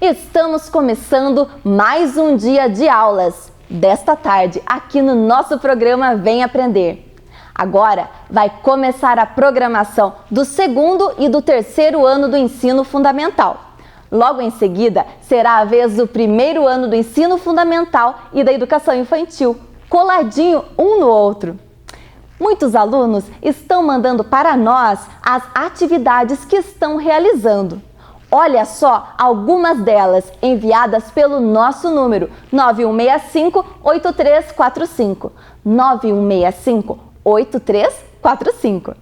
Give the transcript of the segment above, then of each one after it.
Estamos começando mais um dia de aulas desta tarde aqui no nosso programa Vem Aprender. Agora vai começar a programação do segundo e do terceiro ano do ensino fundamental. Logo em seguida será a vez do primeiro ano do ensino fundamental e da educação infantil, coladinho um no outro. Muitos alunos estão mandando para nós as atividades que estão realizando. Olha só algumas delas enviadas pelo nosso número 9165-8345. 9165-8345.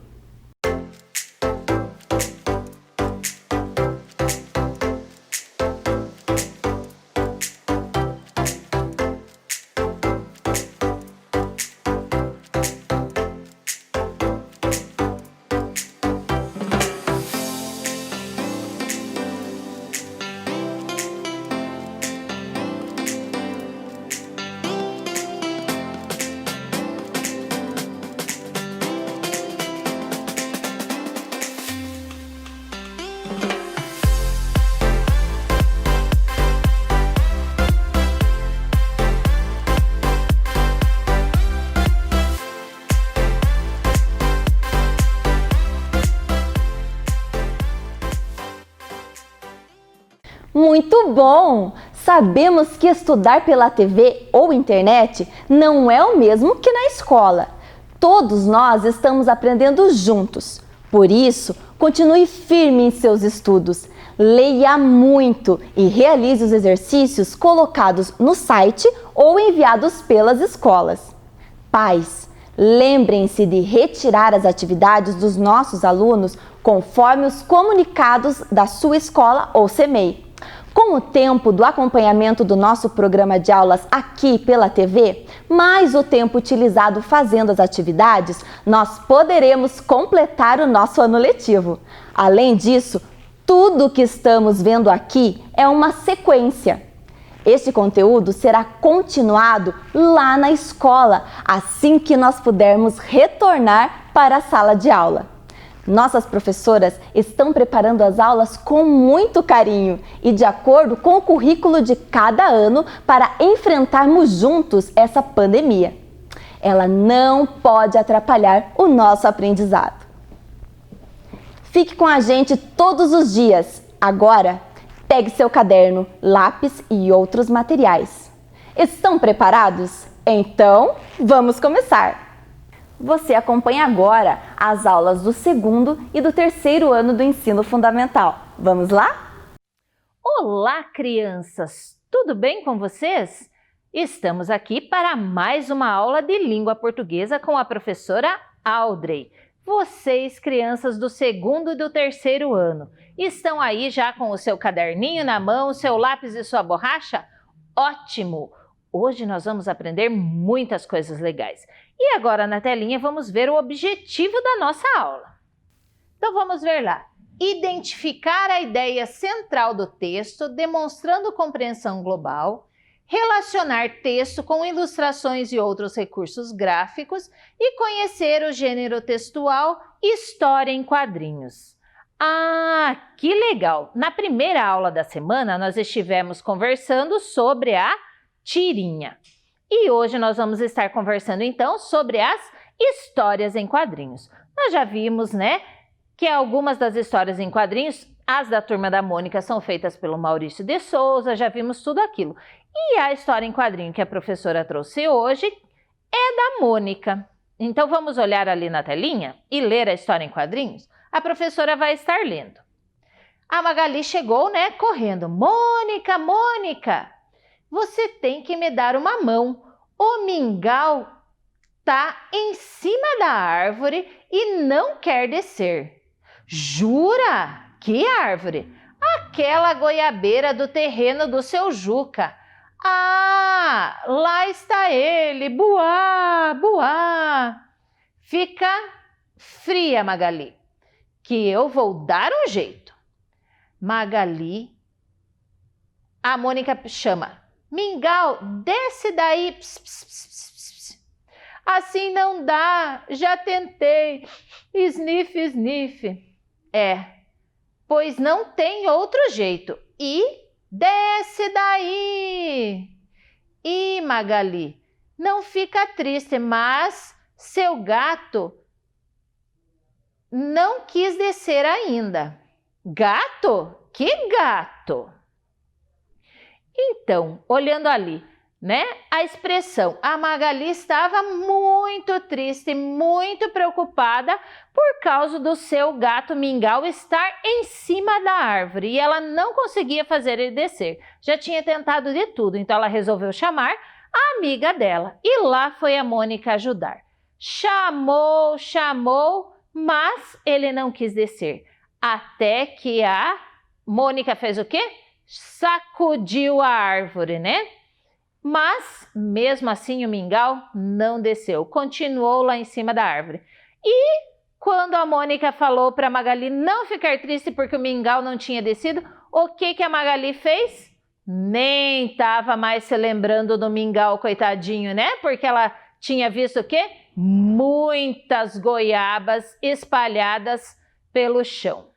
Muito bom! Sabemos que estudar pela TV ou internet não é o mesmo que na escola. Todos nós estamos aprendendo juntos. Por isso, continue firme em seus estudos. Leia muito e realize os exercícios colocados no site ou enviados pelas escolas. Pais, lembrem-se de retirar as atividades dos nossos alunos conforme os comunicados da sua escola ou CEMEI. Com o tempo do acompanhamento do nosso programa de aulas aqui pela TV, mais o tempo utilizado fazendo as atividades, nós poderemos completar o nosso ano letivo. Além disso, tudo o que estamos vendo aqui é uma sequência. Este conteúdo será continuado lá na escola, assim que nós pudermos retornar para a sala de aula. Nossas professoras estão preparando as aulas com muito carinho e de acordo com o currículo de cada ano para enfrentarmos juntos essa pandemia. Ela não pode atrapalhar o nosso aprendizado. Fique com a gente todos os dias. Agora, pegue seu caderno, lápis e outros materiais. Estão preparados? Então, vamos começar! Você acompanha agora as aulas do segundo e do terceiro ano do ensino fundamental. Vamos lá? Olá, crianças! Tudo bem com vocês? Estamos aqui para mais uma aula de língua portuguesa com a professora Audrey. Vocês, crianças do segundo e do terceiro ano, estão aí já com o seu caderninho na mão, o seu lápis e sua borracha? Ótimo! Hoje nós vamos aprender muitas coisas legais. E agora na telinha vamos ver o objetivo da nossa aula. Então vamos ver lá. Identificar a ideia central do texto, demonstrando compreensão global, relacionar texto com ilustrações e outros recursos gráficos e conhecer o gênero textual História em Quadrinhos. Ah, que legal! Na primeira aula da semana nós estivemos conversando sobre a tirinha. E hoje nós vamos estar conversando então sobre as histórias em quadrinhos. Nós já vimos, né, que algumas das histórias em quadrinhos, as da Turma da Mônica, são feitas pelo Maurício de Souza, já vimos tudo aquilo. E a história em quadrinho que a professora trouxe hoje é da Mônica. Então vamos olhar ali na telinha e ler a história em quadrinhos? A professora vai estar lendo. A Magali chegou, né, correndo. Mônica, Mônica! Você tem que me dar uma mão. O mingau tá em cima da árvore e não quer descer. Jura? Que árvore? Aquela goiabeira do terreno do seu Juca. Ah, lá está ele. Buá, buá. Fica fria, Magali, que eu vou dar um jeito. Magali, a Mônica chama. Mingau, desce daí. Pss, pss, pss, pss. Assim não dá, já tentei. Sniff, sniff. É, pois não tem outro jeito. E desce daí. Ih, Magali, não fica triste, mas seu gato não quis descer ainda. Gato? Que gato? Então, olhando ali, né, a expressão, a Magali estava muito triste, muito preocupada por causa do seu gato mingau estar em cima da árvore e ela não conseguia fazer ele descer. Já tinha tentado de tudo, então ela resolveu chamar a amiga dela e lá foi a Mônica ajudar. Chamou, mas ele não quis descer. Até que a Mônica fez o quê? Sacudiu a árvore, né? Mas, mesmo assim, o mingau não desceu, continuou lá em cima da árvore. E quando a Mônica falou para a Magali não ficar triste porque o mingau não tinha descido, o que a Magali fez? Nem estava mais se lembrando do mingau, coitadinho, né? Porque ela tinha visto o quê? Muitas goiabas espalhadas pelo chão.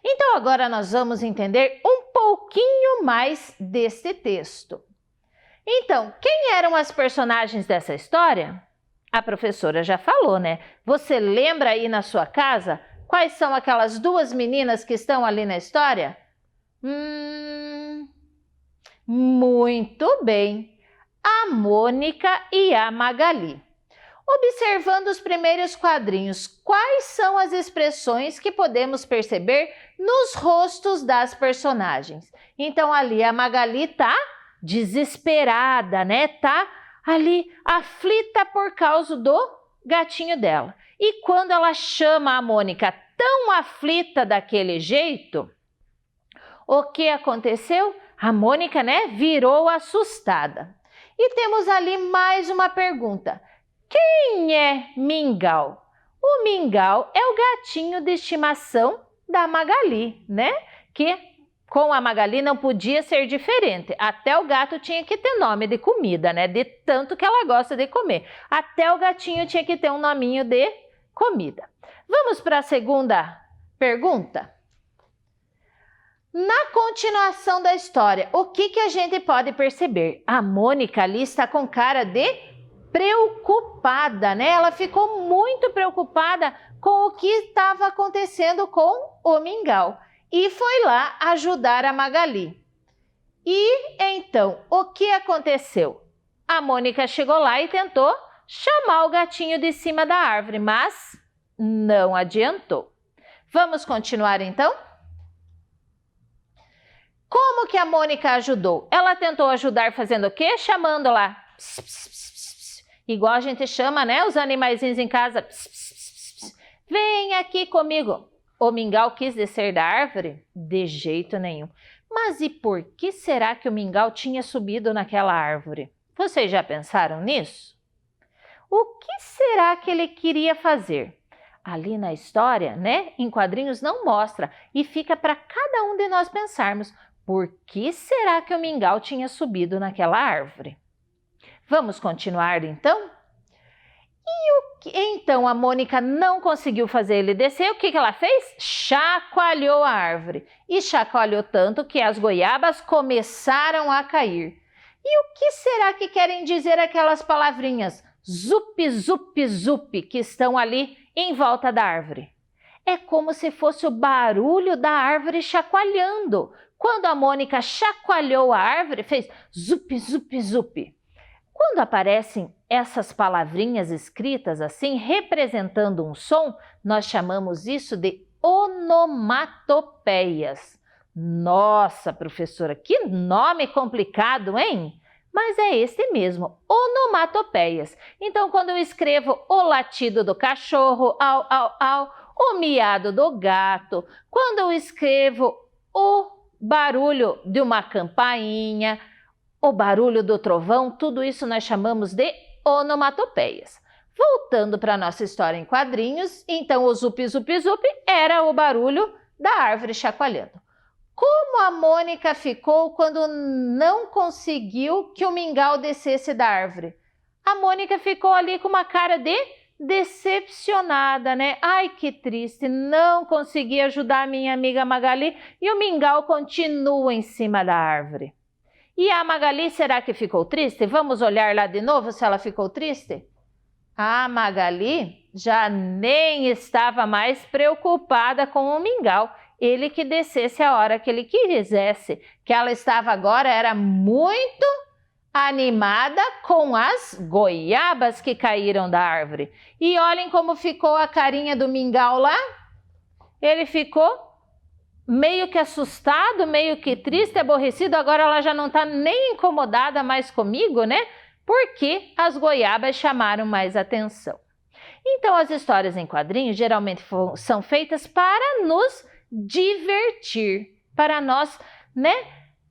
Então, agora nós vamos entender um pouquinho mais deste texto. Então, quem eram as personagens dessa história? A professora já falou, né? Você lembra aí na sua casa quais são aquelas duas meninas que estão ali na história? Muito bem, a Mônica e a Magali. Observando os primeiros quadrinhos, quais são as expressões que podemos perceber nos rostos das personagens? Então, ali a Magali tá desesperada, né? Tá ali aflita por causa do gatinho dela. E quando ela chama a Mônica tão aflita daquele jeito, o que aconteceu? A Mônica, né, virou assustada. E temos ali mais uma pergunta. Quem é Mingau? O Mingau é o gatinho de estimação da Magali, né? Que com a Magali não podia ser diferente. Até o gato tinha que ter nome de comida, né? De tanto que ela gosta de comer. Até o gatinho tinha que ter um nominho de comida. Vamos para a segunda pergunta? Na continuação da história, o que a gente pode perceber? A Mônica ali está com cara de preocupada, né? Ela ficou muito preocupada com o que estava acontecendo com o mingau e foi lá ajudar a Magali. E então, o que aconteceu? A Mônica chegou lá e tentou chamar o gatinho de cima da árvore, mas não adiantou. Vamos continuar então? Como que a Mônica ajudou? Ela tentou ajudar fazendo o quê? Chamando lá. Pss, pss, pss, pss, igual a gente chama, né? Os animaizinhos em casa. Pss, pss, pss, pss. Vem aqui comigo. O mingau quis descer da árvore? De jeito nenhum. Mas e por que será que o mingau tinha subido naquela árvore? Vocês já pensaram nisso? O que será que ele queria fazer? Ali na história, né? Em quadrinhos não mostra e fica para cada um de nós pensarmos. Por que será que o mingau tinha subido naquela árvore? Vamos continuar então? Então a Mônica não conseguiu fazer ele descer. O que ela fez? Chacoalhou a árvore. E chacoalhou tanto que as goiabas começaram a cair. E o que será que querem dizer aquelas palavrinhas zup, zup, zup que estão ali em volta da árvore? É como se fosse o barulho da árvore chacoalhando. Quando a Mônica chacoalhou a árvore, fez zup, zup, zup. Quando aparecem essas palavrinhas escritas assim, representando um som, nós chamamos isso de onomatopeias. Nossa, professora, que nome complicado, hein? Mas é esse mesmo, onomatopeias. Então, quando eu escrevo o latido do cachorro, au, au, au, o miado do gato, quando eu escrevo o barulho de uma campainha, o barulho do trovão, tudo isso nós chamamos de onomatopeias. Voltando para a nossa história em quadrinhos, então o zup, zup, zup era o barulho da árvore chacoalhando. Como a Mônica ficou quando não conseguiu que o mingau descesse da árvore? A Mônica ficou ali com uma cara de decepcionada, né? Ai, que triste, não consegui ajudar a minha amiga Magali e o mingau continua em cima da árvore. E a Magali, será que ficou triste? Vamos olhar lá de novo se ela ficou triste? A Magali já nem estava mais preocupada com o mingau. Ele que descesse a hora que ele quisesse. Que ela estava agora era muito animada com as goiabas que caíram da árvore. E olhem como ficou a carinha do mingau lá. Ele ficou meio que assustado, meio que triste, aborrecido. Agora ela já não está nem incomodada mais comigo, né? Porque as goiabas chamaram mais atenção. Então, as histórias em quadrinhos geralmente são feitas para nos divertir, para nós, né,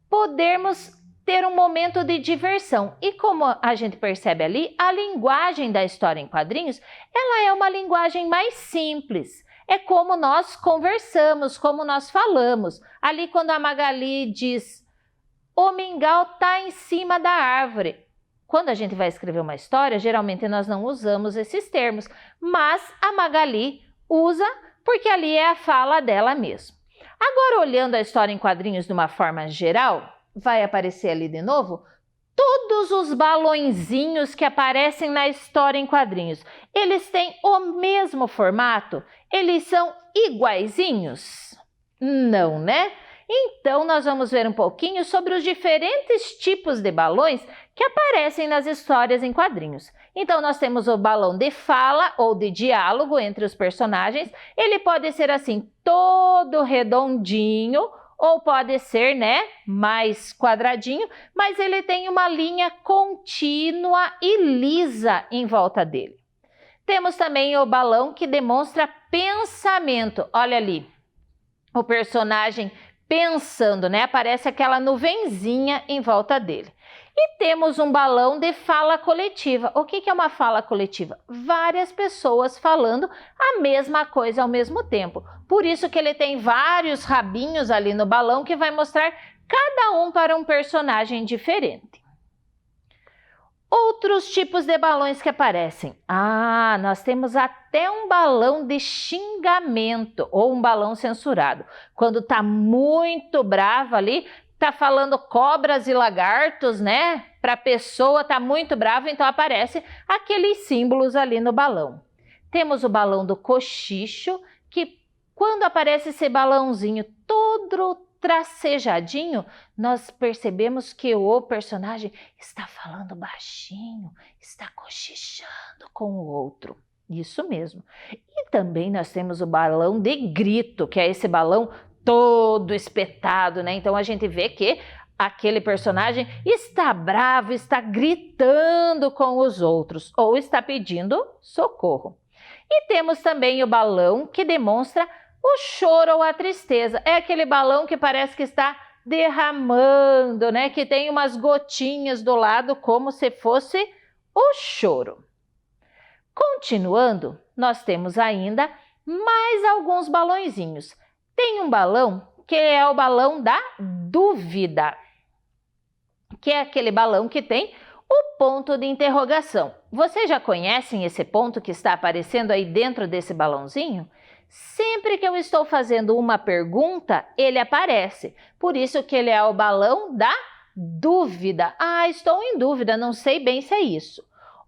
podermos ter um momento de diversão. E como a gente percebe ali, a linguagem da história em quadrinhos, ela é uma linguagem mais simples. É como nós conversamos, como nós falamos. Ali quando a Magali diz, o mingau está em cima da árvore. Quando a gente vai escrever uma história, geralmente nós não usamos esses termos, mas a Magali usa porque ali é a fala dela mesmo. Agora, olhando a história em quadrinhos de uma forma geral, vai aparecer ali de novo todos os balõezinhos que aparecem na história em quadrinhos. Eles têm o mesmo formato? Eles são iguaizinhos? Não, né? Então, nós vamos ver um pouquinho sobre os diferentes tipos de balões que aparecem nas histórias em quadrinhos. Então, nós temos o balão de fala ou de diálogo entre os personagens. Ele pode ser assim, todo redondinho, ou pode ser, né, mais quadradinho, mas ele tem uma linha contínua e lisa em volta dele. Temos também o balão que demonstra pensamento. Olha ali, o personagem pensando, né? Aparece aquela nuvenzinha em volta dele. E temos um balão de fala coletiva. O que é uma fala coletiva? Várias pessoas falando a mesma coisa ao mesmo tempo. Por isso que ele tem vários rabinhos ali no balão que vai mostrar cada um para um personagem diferente. Outros tipos de balões que aparecem. Nós temos até um balão de xingamento ou um balão censurado. Quando tá muito bravo ali, tá falando cobras e lagartos, né? Para a pessoa tá muito brava, então aparece aqueles símbolos ali no balão. Temos o balão do cochicho, que quando aparece esse balãozinho todo tracejadinho, nós percebemos que o personagem está falando baixinho, está cochichando com o outro. Isso mesmo. E também nós temos o balão de grito, que é esse balão todo espetado, né? Então a gente vê que aquele personagem está bravo, está gritando com os outros ou está pedindo socorro. E temos também o balão que demonstra o choro ou a tristeza. É aquele balão que parece que está derramando, né? Que tem umas gotinhas do lado como se fosse o choro. Continuando, nós temos ainda mais alguns balõezinhos. Tem um balão que é o balão da dúvida, que é aquele balão que tem o ponto de interrogação. Vocês já conhecem esse ponto que está aparecendo aí dentro desse balãozinho? Sempre que eu estou fazendo uma pergunta, ele aparece. Por isso que ele é o balão da dúvida. Estou em dúvida, não sei bem se é isso.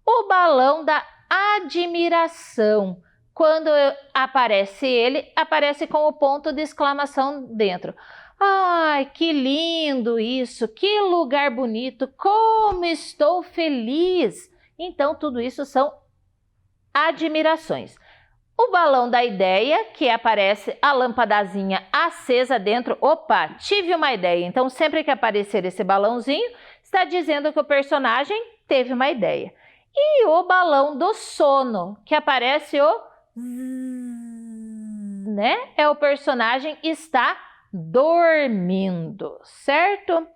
O balão da admiração. Quando aparece ele, aparece com o ponto de exclamação dentro. Ai, que lindo isso, que lugar bonito, como estou feliz. Então, tudo isso são admirações. O balão da ideia, que aparece a lâmpadazinha acesa dentro. Opa, tive uma ideia. Então, sempre que aparecer esse balãozinho, está dizendo que o personagem teve uma ideia. E o balão do sono, que aparece o zzz, né? É o personagem está dormindo, certo?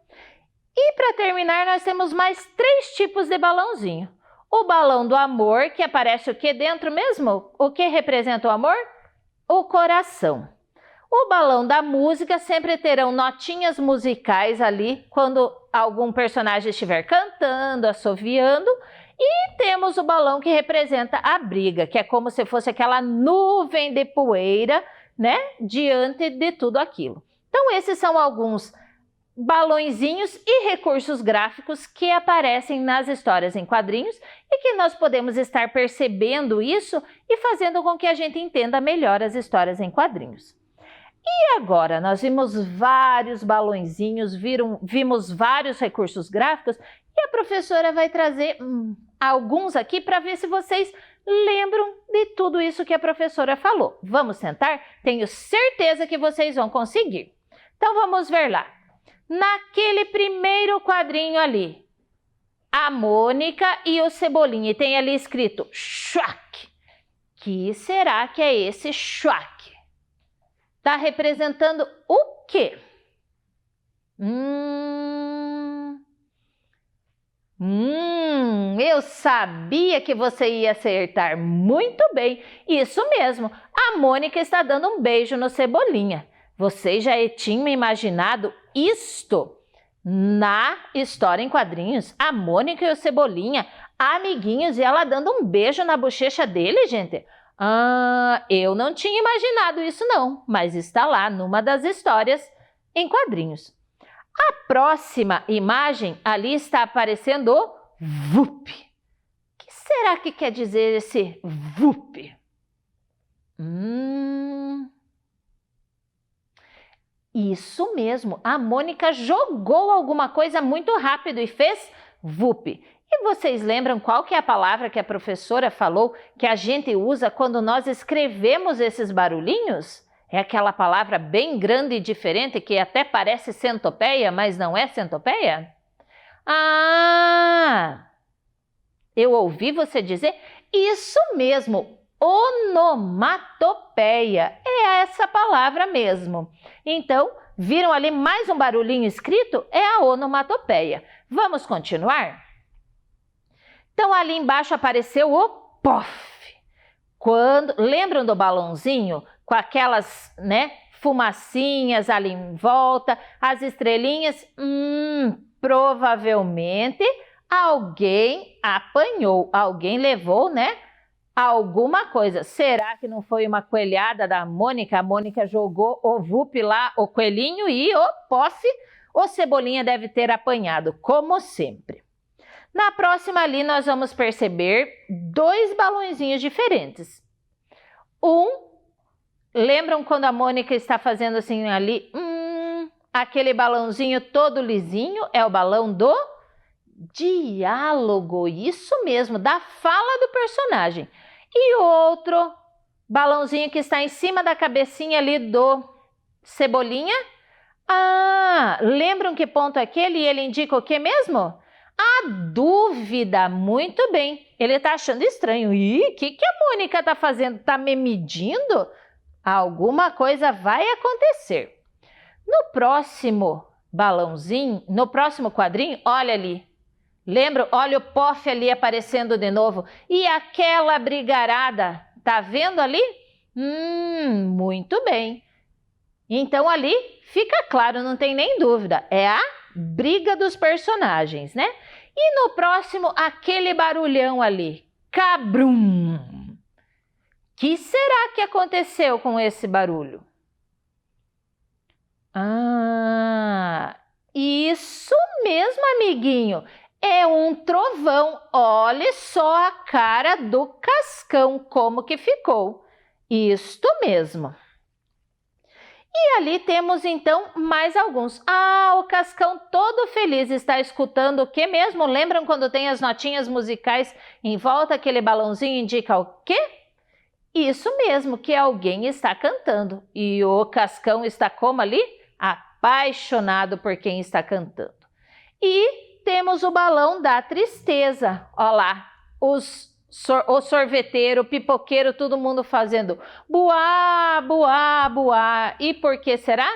E para terminar, nós temos mais 3 tipos de balãozinho. O balão do amor, que aparece o que dentro mesmo? O que representa o amor? O coração. O balão da música, sempre terão notinhas musicais ali quando algum personagem estiver cantando, assoviando. E temos temos o balão que representa a briga, que é como se fosse aquela nuvem de poeira, né, diante de tudo aquilo. Então, esses são alguns balõezinhos e recursos gráficos que aparecem nas histórias em quadrinhos e que nós podemos estar percebendo isso e fazendo com que a gente entenda melhor as histórias em quadrinhos. E agora, nós vimos vários balõezinhos, vimos vários recursos gráficos e a professora vai trazer alguns aqui para ver se vocês lembram de tudo isso que a professora falou. Vamos tentar? Tenho certeza que vocês vão conseguir. Então, vamos ver lá. Naquele primeiro quadrinho ali, a Mônica e o Cebolinha, e tem ali escrito Shrek. Que será que é esse Shrek? Está representando o quê? Eu sabia que você ia acertar muito bem. Isso mesmo, a Mônica está dando um beijo no Cebolinha. Vocês já tinham imaginado isto na história em quadrinhos? A Mônica e o Cebolinha, amiguinhos, e ela dando um beijo na bochecha dele, gente? Eu não tinha imaginado isso não, mas está lá numa das histórias em quadrinhos. A próxima imagem, ali está aparecendo o VUP. O que será que quer dizer esse VUP? Isso mesmo, a Mônica jogou alguma coisa muito rápido e fez VUP. E vocês lembram qual que é a palavra que a professora falou que a gente usa quando nós escrevemos esses barulhinhos? É aquela palavra bem grande e diferente que até parece centopeia, mas não é centopeia? Eu ouvi você dizer isso mesmo, onomatopeia. É essa palavra mesmo. Então, viram ali mais um barulhinho escrito? É a onomatopeia. Vamos continuar? Então, ali embaixo apareceu o POF. Lembram do balãozinho com aquelas, fumacinhas ali em volta, as estrelinhas? Provavelmente alguém apanhou, alguém levou, alguma coisa. Será que não foi uma coelhada da Mônica? A Mônica jogou o VUP lá, o coelhinho, e o POF, o Cebolinha deve ter apanhado, como sempre. Na próxima ali nós vamos perceber dois balõezinhos diferentes. Lembram quando a Mônica está fazendo assim ali? Aquele balãozinho todo lisinho é o balão do diálogo, isso mesmo, da fala do personagem. E outro balãozinho que está em cima da cabecinha ali do Cebolinha. Lembram que ponto é aquele? E ele indica o que mesmo? A dúvida, muito bem. Ele está achando estranho. O que a Mônica está fazendo? Está me medindo? Alguma coisa vai acontecer. No próximo balãozinho, no próximo quadrinho, olha ali. Lembra? Olha o POF ali aparecendo de novo. E aquela brigarada, tá vendo ali? Muito bem. Então ali fica claro, não tem nem dúvida. É a briga dos personagens, né? E no próximo, aquele barulhão ali. Cabrum! Que será que aconteceu com esse barulho? Isso mesmo, amiguinho. É um trovão. Olha só a cara do Cascão, como que ficou. Isto mesmo. E ali temos então mais alguns. O Cascão todo feliz está escutando o que mesmo? Lembram quando tem as notinhas musicais em volta, aquele balãozinho indica o quê? Isso mesmo, que alguém está cantando. E o Cascão está como ali? Apaixonado por quem está cantando. E temos o balão da tristeza. Olha lá, o sorveteiro, o pipoqueiro, todo mundo fazendo buá, buá, buá. E por que será?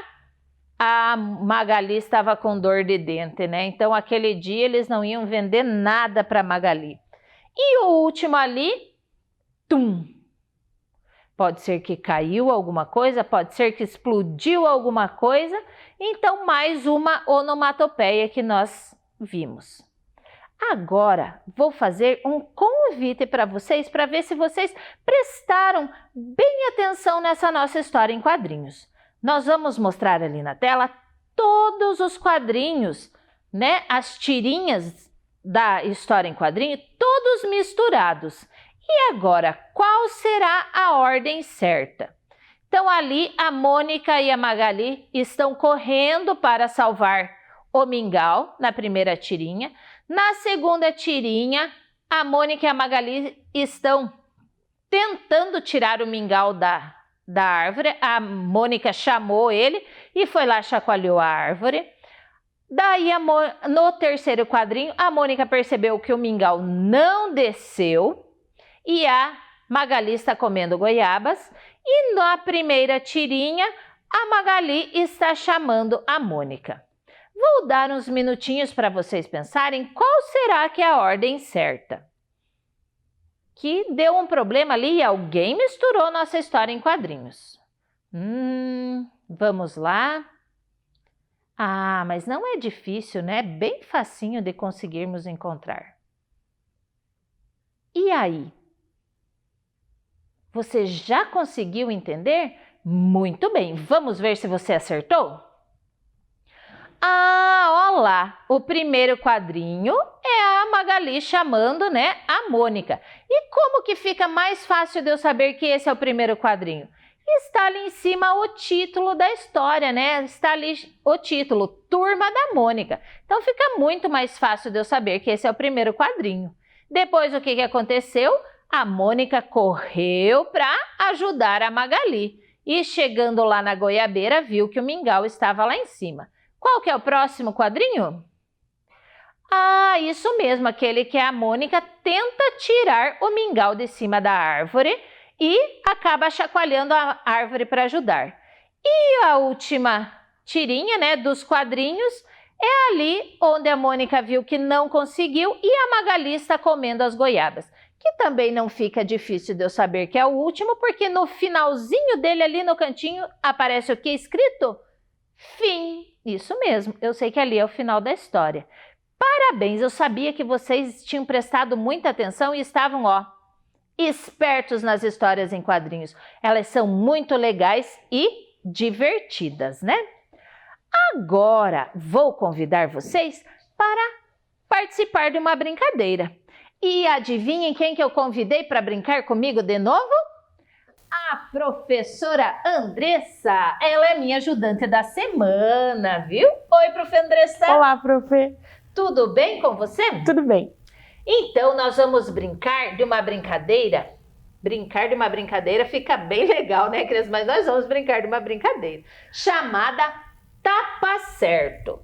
A Magali estava com dor de dente, né? Então, aquele dia eles não iam vender nada para Magali. E o último ali, tum. Pode ser que caiu alguma coisa, pode ser que explodiu alguma coisa. Então, mais uma onomatopeia que nós vimos. Agora, vou fazer um convite para vocês, para ver se vocês prestaram bem atenção nessa nossa história em quadrinhos. Nós vamos mostrar ali na tela todos os quadrinhos, né? As tirinhas da história em quadrinho, todos misturados. E agora, qual será a ordem certa? Então, ali a Mônica e a Magali estão correndo para salvar o Mingau na primeira tirinha. Na segunda tirinha, a Mônica e a Magali estão tentando tirar o Mingau da árvore. A Mônica chamou ele e foi lá, chacoalhou a árvore. Daí, no terceiro quadrinho, a Mônica percebeu que o Mingau não desceu e a Magali está comendo goiabas. E na primeira tirinha, a Magali está chamando a Mônica. Vou dar uns minutinhos para vocês pensarem qual será que é a ordem certa. Que deu um problema ali e alguém misturou nossa história em quadrinhos. Vamos lá. Ah, mas não é difícil, né? Bem facinho de conseguirmos encontrar. E aí? Você já conseguiu entender? Muito bem, vamos ver se você acertou? Ah, olha lá, o primeiro quadrinho é a Magali chamando, né, a Mônica. E como que fica mais fácil de eu saber que esse é o primeiro quadrinho? Está ali em cima o título da história, né? Está ali o título, Turma da Mônica. Então fica muito mais fácil de eu saber que esse é o primeiro quadrinho. Depois o que aconteceu? A Mônica correu para ajudar a Magali. E chegando lá na goiabeira, viu que o Mingau estava lá em cima. Qual que é o próximo quadrinho? Ah, isso mesmo, aquele que a Mônica tenta tirar o Mingau de cima da árvore e acaba chacoalhando a árvore para ajudar. E a última tirinha, né, dos quadrinhos é ali onde a Mônica viu que não conseguiu e a Magali está comendo as goiabas. Que também não fica difícil de eu saber que é o último, porque no finalzinho dele ali no cantinho aparece o que escrito? Fim. Isso mesmo, eu sei que ali é o final da história. Parabéns, eu sabia que vocês tinham prestado muita atenção e estavam, espertos nas histórias em quadrinhos. Elas são muito legais e divertidas, né? Agora vou convidar vocês para participar de uma brincadeira. E adivinhem quem que eu convidei para brincar comigo de novo? A professora Andressa, ela é minha ajudante da semana, viu? Oi, prof. Andressa. Olá, prof. Tudo bem com você? Tudo bem. Então, nós vamos brincar de uma brincadeira. Brincar de uma brincadeira fica bem legal, né, crianças? Mas nós vamos brincar de uma brincadeira chamada Tapa Certo.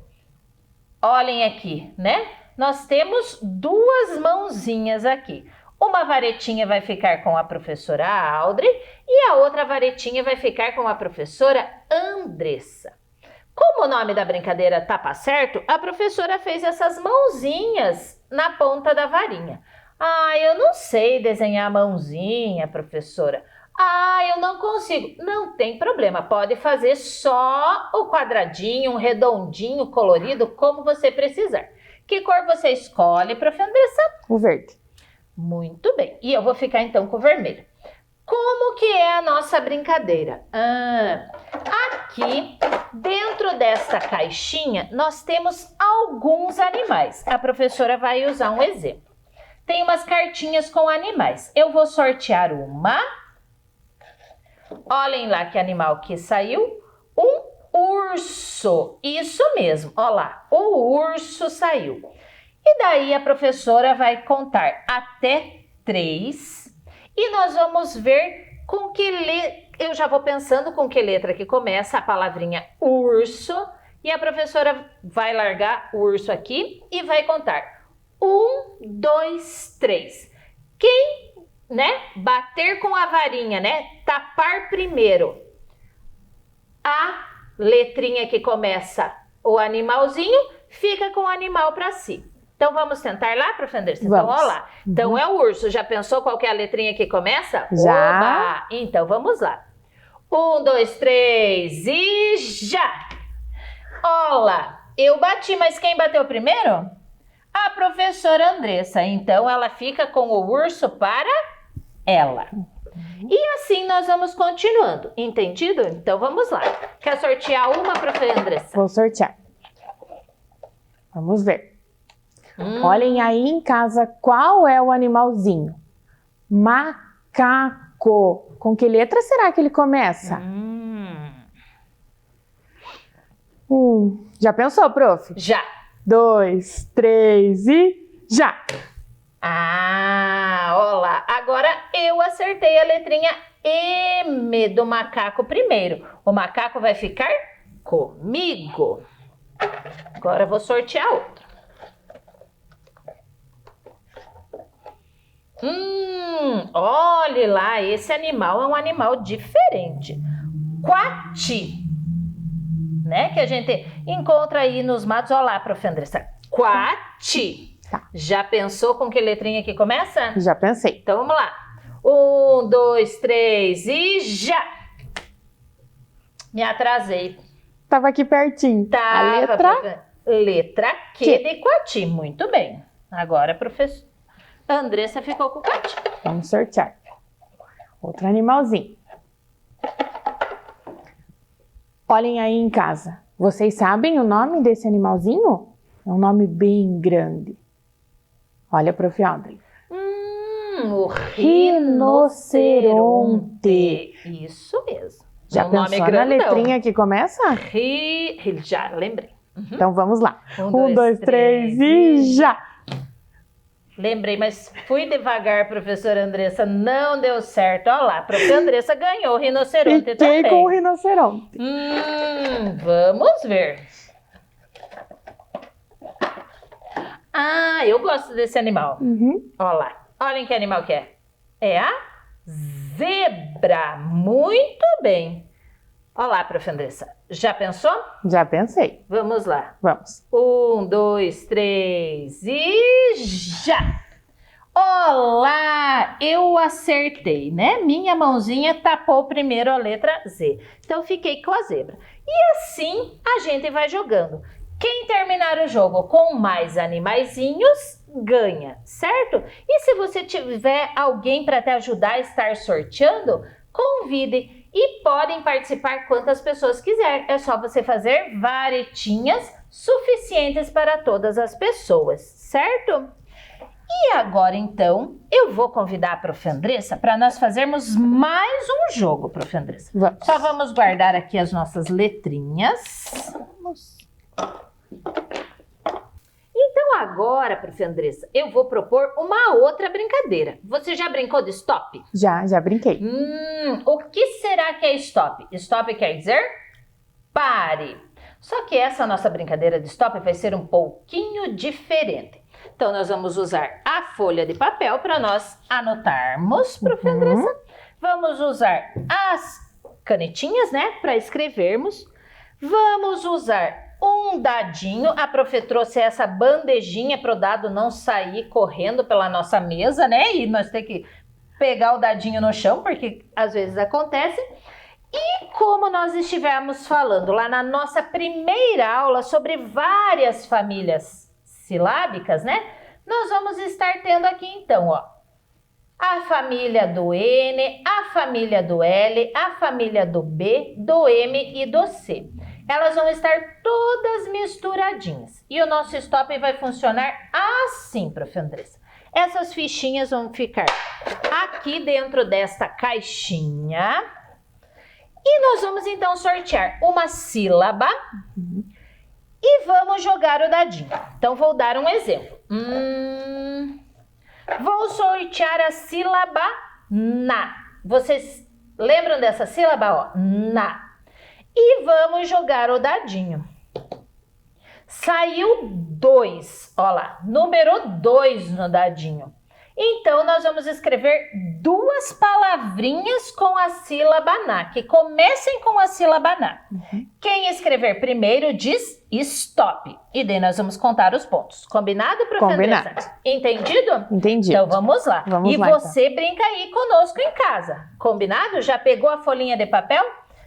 Olhem aqui, né? Nós temos duas mãozinhas aqui. Uma varetinha vai ficar com a professora Audrey e a outra varetinha vai ficar com a professora Andressa. Como o nome da brincadeira Tapa Certo, a professora fez essas mãozinhas na ponta da varinha. Ah, eu não sei desenhar mãozinha, professora. Ah, eu não consigo. Não tem problema, pode fazer só o quadradinho, um redondinho, colorido, como você precisar. Que cor você escolhe, prof. Andressa? O verde. Muito bem. E eu vou ficar então com o vermelho. Como que é a nossa brincadeira? Aqui, dentro desta caixinha, nós temos alguns animais. A professora vai usar um exemplo. Tem umas cartinhas com animais. Eu vou sortear uma. Olhem lá que animal que saiu. Um urso. Isso mesmo. Olha lá, o urso saiu. E daí a professora vai contar até 3 e nós vamos ver com que eu já vou pensando com que letra que começa a palavrinha urso e a professora vai largar o urso aqui e vai contar 1, 2, 3. Quem, né, bater com a varinha, né, tapar primeiro a letrinha que começa o animalzinho, fica com o animal para si. Então, vamos tentar lá, prof. Andressa? Então, olha lá. Então, é o urso. Já pensou qual que é a letrinha que começa? Já. Oba! Então, vamos lá. 1, 2, 3 e já! Olha, eu bati, mas quem bateu primeiro? a professora Andressa. Então, ela fica com o urso para ela. E assim nós vamos continuando. Entendido? Então, vamos lá. Quer sortear uma, professora Andressa? Vou sortear. Vamos ver. Olhem aí em casa qual é o animalzinho. Macaco. Com que letra será que ele começa? Já pensou, prof? Já. 2, 3 e já! Olá. Agora eu acertei a letrinha M do macaco primeiro. O macaco vai ficar comigo. Agora eu vou sortear outra. Olhe lá, esse animal é um animal diferente. Coati, né? Que a gente encontra aí nos matos. Olha lá, prof. Andressa. Coati. Tá. Já pensou com que letrinha que começa? Já pensei. Então vamos lá. 1, 2, 3 e já! Me atrasei. Tava aqui pertinho. A Letra Q Q. de Coati. Muito bem. Agora a professora Andressa ficou com o Coati. Vamos sortear. Outro animalzinho. Olhem aí em casa. Vocês sabem o nome desse animalzinho? É um nome bem grande. Olha, prof. Audrey. O rinoceronte. Isso mesmo. Já O nome é pensou na grandão. letrinha que começa? Já lembrei. Então vamos lá. 1, 2, 3 e já! Lembrei, mas fui devagar, professora Andressa. Não deu certo. Olha lá, a professora Andressa ganhou o rinoceronte Fiquei também. com o rinoceronte. Vamos ver. Eu gosto desse animal. Olha lá. Olhem que animal que é. É a zebra. Muito bem. Olha lá, prof. Andressa. Já pensou? Já pensei. Vamos lá. Vamos. 1, 2, 3 e já! Olá! Eu acertei, né? Minha mãozinha tapou primeiro a letra Z. Então, fiquei com a zebra. E assim, a gente vai jogando. Quem terminar o jogo com mais animaizinhos, ganha, certo? E se você tiver alguém para te ajudar a estar sorteando, convide. E podem participar quantas pessoas quiser. É só você fazer varetinhas suficientes para todas as pessoas, certo? E agora, então, eu vou convidar a prof. Andressa para nós fazermos mais um jogo, prof. Andressa. Vamos. Só vamos guardar aqui as nossas letrinhas. Então agora, prof. Andressa, eu vou propor uma outra brincadeira. Você já brincou de stop? Já brinquei. O que será que é stop? Stop quer dizer pare. Só que essa nossa brincadeira de stop vai ser um pouquinho diferente. Então nós vamos usar a folha de papel para nós anotarmos, prof. Andressa. Vamos usar as canetinhas, né, para escrevermos. Vamos usar um dadinho. A prof trouxe essa bandejinha para o dado não sair correndo pela nossa mesa, né? E nós temos que pegar o dadinho no chão, porque às vezes acontece. E como nós estivemos falando lá na nossa primeira aula sobre várias famílias silábicas, né? Nós vamos estar tendo aqui então, ó, a família do N, a família do L, a família do B, do M e do C. Elas vão estar todas misturadinhas. E o nosso stop vai funcionar assim, prof. Andressa. Essas fichinhas vão ficar aqui dentro desta caixinha. E nós vamos então sortear uma sílaba e vamos jogar o dadinho. Então vou dar um exemplo. Vou sortear a sílaba na. Vocês lembram dessa sílaba? Ó, na. E vamos jogar o dadinho. Saiu 2, ó lá, número 2 no dadinho. Então, nós vamos escrever duas palavrinhas com a sílaba na, que comecem com a sílaba na. Quem escrever primeiro diz stop. E daí nós vamos contar os pontos. Combinado, prof. Combinado. Andressa? Entendido? Entendi. Então, vamos lá. Vamos e lá, você brinca aí conosco em casa. Combinado? Já pegou a folhinha de papel?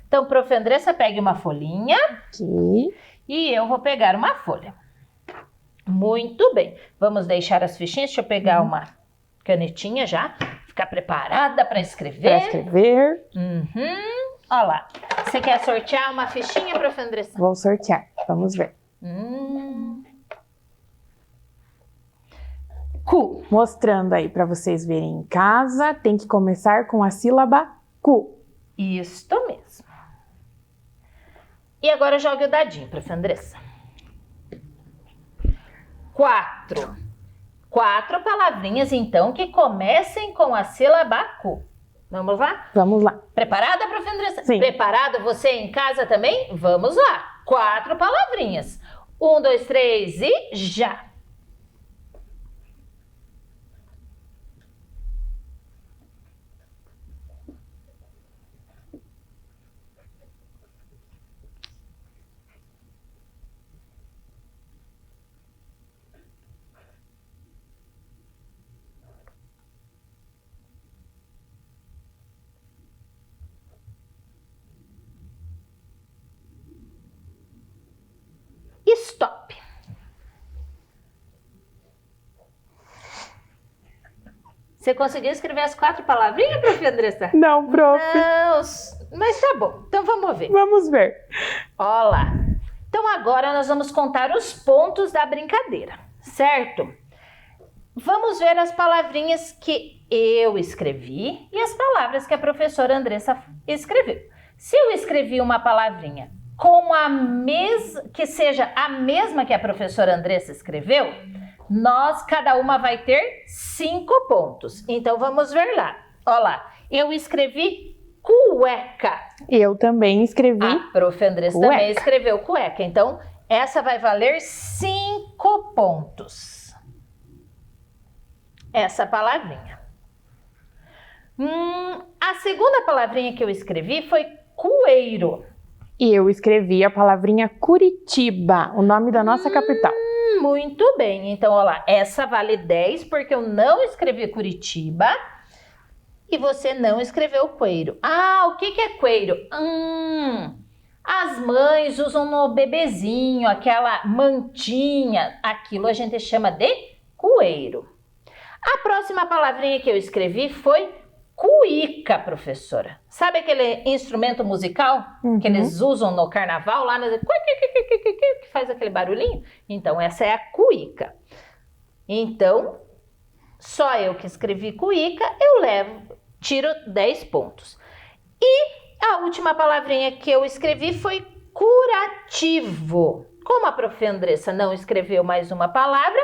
Então, prof. Andressa, pegue uma folhinha Aqui. e eu vou pegar uma folha. Muito bem. Vamos deixar as fichinhas. Deixa eu pegar uma canetinha já. Ficar preparada para escrever. Para escrever. Olha lá. Você quer sortear uma fichinha, prof. Andressa? Vou sortear. Vamos ver. Cu. Mostrando aí para vocês verem em casa, tem que começar com a sílaba cu. Isto mesmo. E agora jogue o dadinho, prof. Andressa. 4. 4 palavrinhas, então, que comecem com a sílaba cu. Vamos lá? Vamos lá. Preparada, prof. Andressa? Sim. Preparado você em casa também? Vamos lá. 4 palavrinhas. 1, 2, 3 e já! Stop. Você conseguiu escrever as 4 palavrinhas, prof. Andressa? Não, prof. Não, mas tá bom. Então vamos ver. Vamos ver. Olha lá. Então agora nós vamos contar os pontos da brincadeira, certo? Vamos ver as palavrinhas que eu escrevi e as palavras que a professora Andressa escreveu. Se eu escrevi uma palavrinha com que seja a mesma que a professora Andressa escreveu, cada uma vai ter 5 pontos. Então vamos ver lá. Olha lá, eu escrevi cueca. Eu também escrevi. A prof. Andressa cueca. também escreveu cueca. Então essa vai valer 5 pontos. Essa palavrinha. A segunda palavrinha que eu escrevi foi coeiro. E eu escrevi a palavrinha Curitiba, o nome da nossa capital. Muito bem. Então, olha lá, essa vale 10 porque eu não escrevi Curitiba e você não escreveu coeiro. Ah, o que é coeiro? As mães usam no bebezinho, aquela mantinha. Aquilo a gente chama de coeiro. A próxima palavrinha que eu escrevi foi cuíca, professora. Sabe aquele instrumento musical que eles usam no carnaval lá, que faz aquele barulhinho? Então, essa é a cuíca. Então, só eu que escrevi cuíca, tiro 10 pontos. E a última palavrinha que eu escrevi foi curativo. Como a prof. Andressa não escreveu mais uma palavra,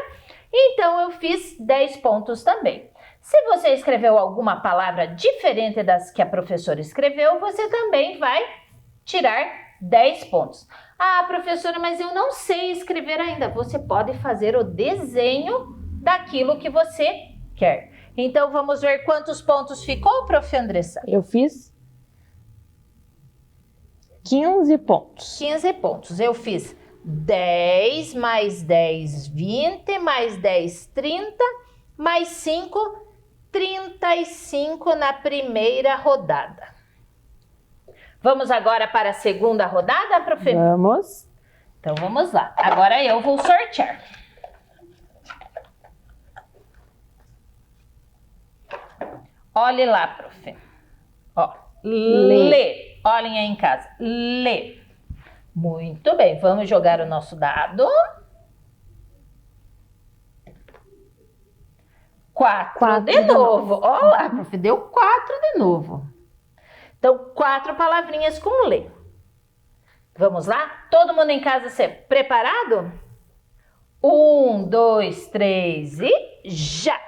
então eu fiz 10 pontos também. Se você escreveu alguma palavra diferente das que a professora escreveu, você também vai tirar 10 pontos. Ah, professora, mas eu não sei escrever ainda. Você pode fazer o desenho daquilo que você quer. Então, vamos ver quantos pontos ficou, prof. Andressa? Eu fiz 15 pontos. 15 pontos. Eu fiz 10, mais 10, 20, mais 10, 30, mais 5, 35 na primeira rodada. Vamos agora para a segunda rodada, prof? Vamos. Então vamos lá. Agora eu vou sortear. Olhe lá, prof. Ó, lê. Olhem aí em casa. Lê. Muito bem. Vamos jogar o nosso dado. 4 de novo. Olha lá, prof. Deu 4 de novo. Então, 4 palavrinhas com lê. Vamos lá? Todo mundo em casa preparado? 1, 2, 3 e já!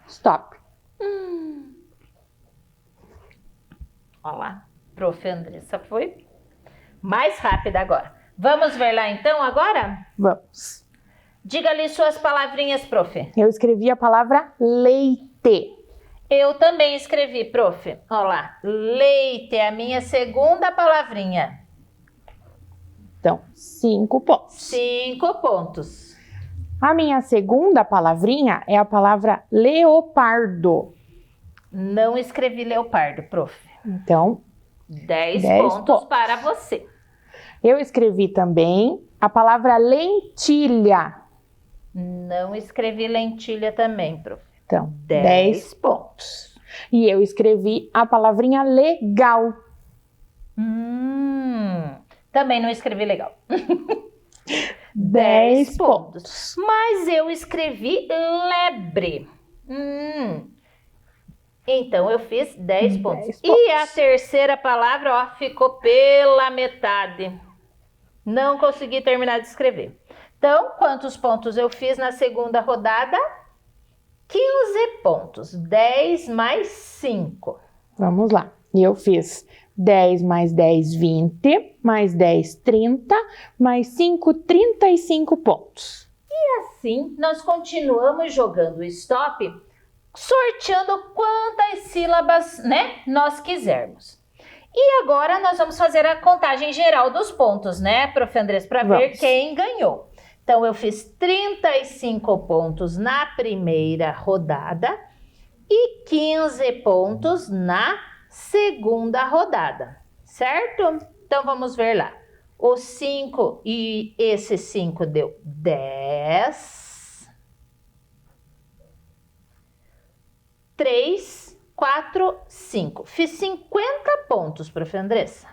Stop. Olha lá, prof. Andressa foi mais rápida agora. Vamos ver lá então agora? Vamos. Diga ali suas palavrinhas, prof. Eu escrevi a palavra leite. Eu também escrevi, prof. Olha lá, leite é a minha segunda palavrinha. Então, 5 pontos. 5 pontos. A minha segunda palavrinha é a palavra leopardo. Não escrevi leopardo, prof. Então, 10 10 pontos para você. eu escrevi também a palavra lentilha. Não escrevi lentilha também, prof. Então, 10 pontos. E eu escrevi a palavrinha legal. Também não escrevi legal. 10 pontos. Mas eu escrevi lebre. Então eu fiz 10 pontos. 10 E a terceira palavra, ó, ficou pela metade. Não consegui terminar de escrever. Então, quantos pontos eu fiz na segunda rodada? 15 pontos. 10 mais 5. Vamos lá. Eu fiz 10 mais 10, 20, mais 10, 30, mais 5, 35 pontos. Assim, nós continuamos jogando o stop, sorteando quantas sílabas, né, nós quisermos. E agora nós vamos fazer a contagem geral dos pontos, né, prof. Andressa, para ver quem ganhou. Então, eu fiz 35 pontos na primeira rodada e 15 pontos na segunda rodada, certo? Então, vamos ver lá. O 5 e esse 5 deu 10. 3, 4, 5. Fiz 50 pontos, prof. Andressa.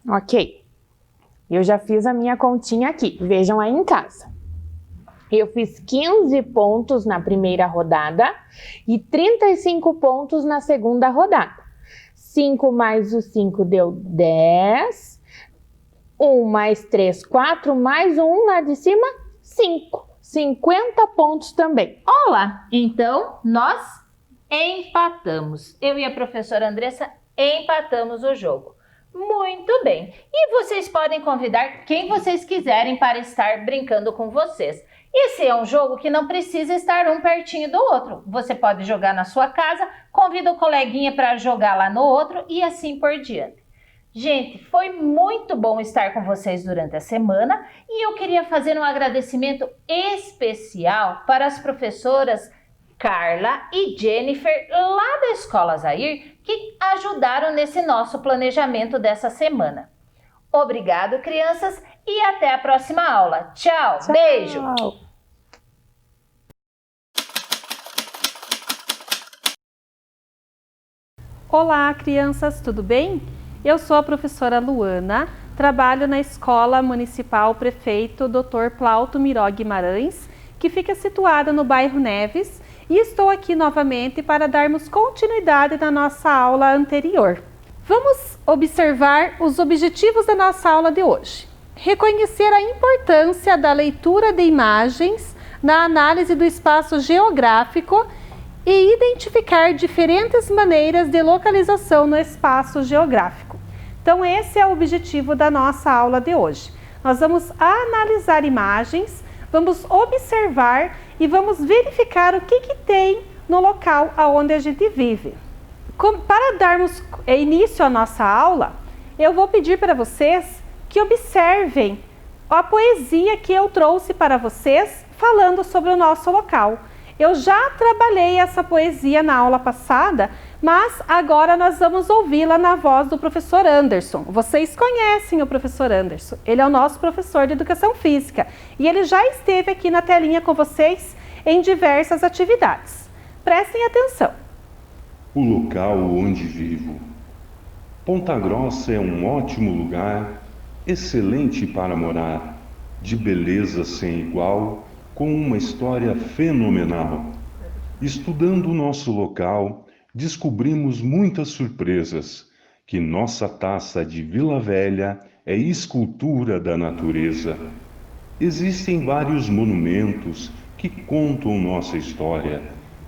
Ok. Eu já fiz a minha continha aqui. Vejam aí em casa. Eu fiz 15 pontos na primeira rodada e 35 pontos na segunda rodada. 5 mais o 5 deu 10. 1 mais 3, 4, mais o 1 lá de cima, 5. 50 pontos também. Olá! Então, nós empatamos. Eu e a professora Andressa empatamos o jogo. Muito bem. E vocês podem convidar quem vocês quiserem para estar brincando com vocês. Esse é um jogo que não precisa estar um pertinho do outro. Você pode jogar na sua casa, convida o coleguinha para jogar lá no outro e assim por diante. Gente, foi muito bom estar com vocês durante a semana e eu queria fazer um agradecimento especial para as professoras Carla e Jennifer lá da Escola Zair que ajudaram nesse nosso planejamento dessa semana. Obrigado, crianças, e até a próxima aula. Tchau. Beijo! Olá, crianças, tudo bem? Eu sou a professora Luana, trabalho na Escola Municipal Prefeito Dr. Plauto Miró Guimarães, que fica situada no bairro Neves, e estou aqui novamente para darmos continuidade na nossa aula anterior. Vamos observar os objetivos da nossa aula de hoje. Reconhecer a importância da leitura de imagens na análise do espaço geográfico e identificar diferentes maneiras de localização no espaço geográfico. Então, esse é o objetivo da nossa aula de hoje. Nós vamos analisar imagens, vamos observar e vamos verificar o que tem no local onde a gente vive. Para darmos início à nossa aula, eu vou pedir para vocês que observem a poesia que eu trouxe para vocês falando sobre o nosso local. Eu já trabalhei essa poesia na aula passada, mas agora nós vamos ouvi-la na voz do professor Anderson. Vocês conhecem o professor Anderson, ele é o nosso professor de Educação Física e ele já esteve aqui na telinha com vocês em diversas atividades. Prestem atenção. O local onde vivo. Ponta Grossa é um ótimo lugar, excelente para morar, de beleza sem igual, com uma história fenomenal. Estudando o nosso local, descobrimos muitas surpresas, que nossa taça de Vila Velha é escultura da natureza. Existem vários monumentos que contam nossa história,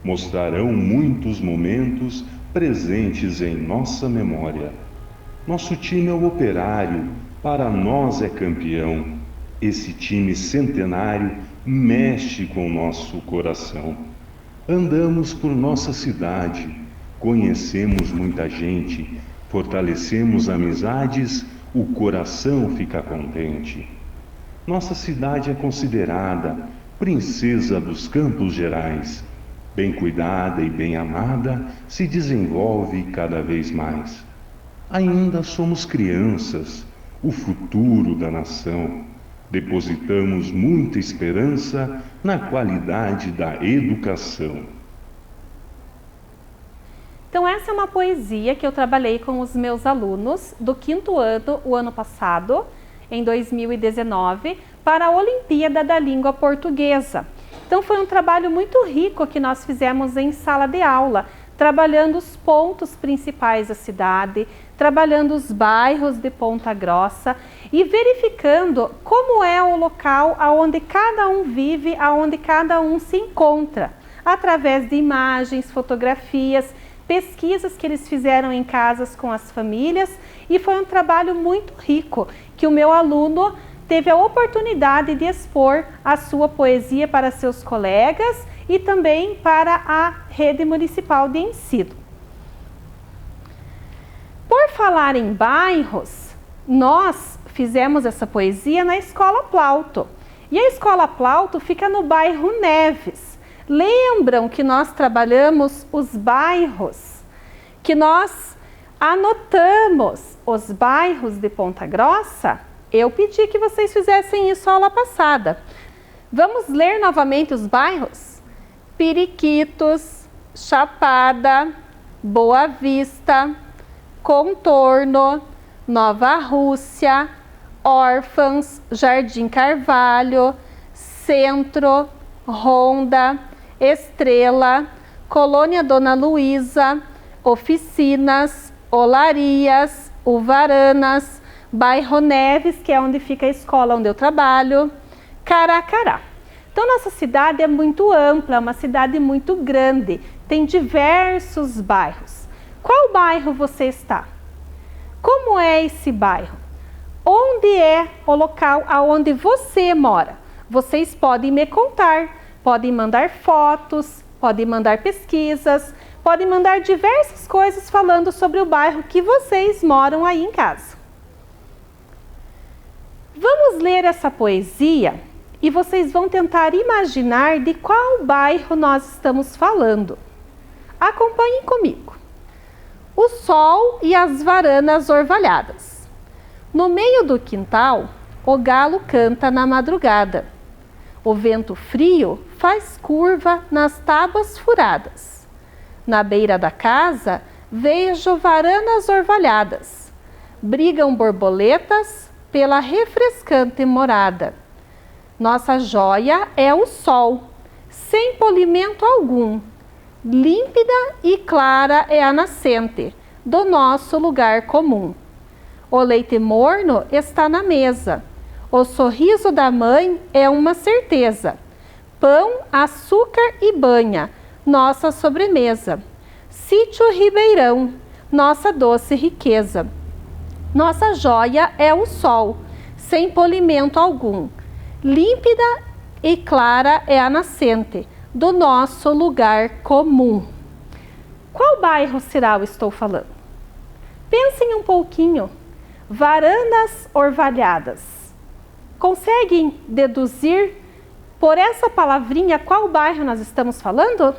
mostrarão muitos momentos presentes em nossa memória. Nosso time é o Operário, para nós é campeão. Esse time centenário mexe com nosso coração. Andamos por nossa cidade, conhecemos muita gente, fortalecemos amizades, o coração fica contente. Nossa cidade é considerada princesa dos Campos Gerais. Bem cuidada e bem amada, se desenvolve cada vez mais. Ainda somos crianças, o futuro da nação. Depositamos muita esperança na qualidade da educação. Então essa é uma poesia que eu trabalhei com os meus alunos do 5º ano, o ano passado, em 2019, para a Olimpíada da Língua Portuguesa. Então foi um trabalho muito rico que nós fizemos em sala de aula, trabalhando os pontos principais da cidade, trabalhando os bairros de Ponta Grossa e verificando como é o local onde cada um vive, onde cada um se encontra, através de imagens, fotografias, pesquisas que eles fizeram em casas com as famílias, e foi um trabalho muito rico que o meu aluno teve a oportunidade de expor a sua poesia para seus colegas e também para a rede municipal de ensino. Por falar em bairros, nós fizemos essa poesia na Escola Plauto. E a Escola Plauto fica no bairro Neves. Lembram que nós trabalhamos os bairros, que nós anotamos os bairros de Ponta Grossa? Eu pedi que vocês fizessem isso a aula passada. Vamos ler novamente os bairros? Periquitos, Chapada, Boa Vista, Contorno, Nova Rússia, Órfãos, Jardim Carvalho, Centro, Ronda, Estrela, Colônia Dona Luísa, Oficinas, Olarias, Uvaranas, Bairro Neves, que é onde fica a escola onde eu trabalho, Caracará. Então, nossa cidade é muito ampla, é uma cidade muito grande, tem diversos bairros. Qual bairro você está? Como é esse bairro? Onde é o local aonde você mora? Vocês podem me contar, podem mandar fotos, podem mandar pesquisas, podem mandar diversas coisas falando sobre o bairro que vocês moram aí em casa. Vamos ler essa poesia e vocês vão tentar imaginar de qual bairro nós estamos falando. Acompanhem comigo. O sol e as varanas orvalhadas. No meio do quintal, o galo canta na madrugada. O vento frio faz curva nas tábuas furadas. Na beira da casa, vejo varanas orvalhadas. Brigam borboletas pela refrescante morada. Nossa joia é o sol, sem polimento algum. Límpida e clara é a nascente do nosso lugar comum. O leite morno está na mesa. O sorriso da mãe é uma certeza. Pão, açúcar e banha, nossa sobremesa. Sítio Ribeirão, nossa doce riqueza. Nossa joia é o sol, sem polimento algum. Límpida e clara é a nascente do nosso lugar comum. Qual bairro será eu estou falando? Pensem um pouquinho. Varanas orvalhadas. Conseguem deduzir por essa palavrinha qual bairro nós estamos falando?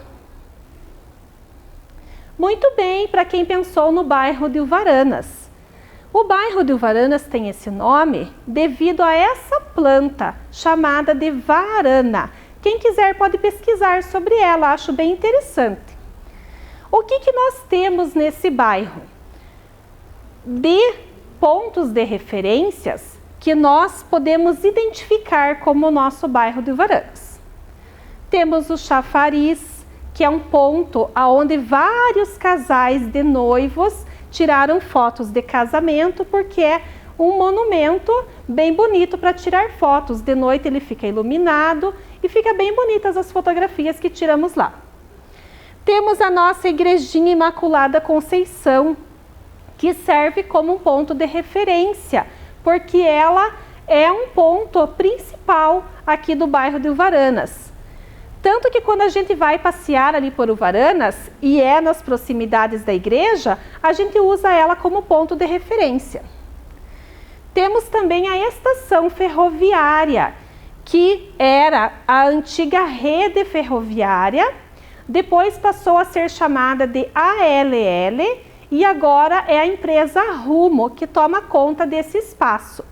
Muito bem, para quem pensou no bairro de Uvaranas. O bairro de Uvaranas tem esse nome devido a essa planta chamada de varana. Quem quiser pode pesquisar sobre ela, acho bem interessante. O que nós temos nesse bairro? De pontos de referências que nós podemos identificar como o nosso bairro de Uvaranas. Temos o Chafariz, que é um ponto onde vários casais de noivos tiraram fotos de casamento, porque é um monumento bem bonito para tirar fotos. De noite ele fica iluminado e fica bem bonitas as fotografias que tiramos lá. Temos a nossa Igrejinha Imaculada Conceição, que serve como um ponto de referência, porque ela é um ponto principal aqui do bairro de Uvaranas. Tanto que quando a gente vai passear ali por Uvaranas e é nas proximidades da igreja, a gente usa ela como ponto de referência. Temos também a estação ferroviária, que era a antiga rede ferroviária, depois passou a ser chamada de ALL e agora é a empresa Rumo que toma conta desse espaço.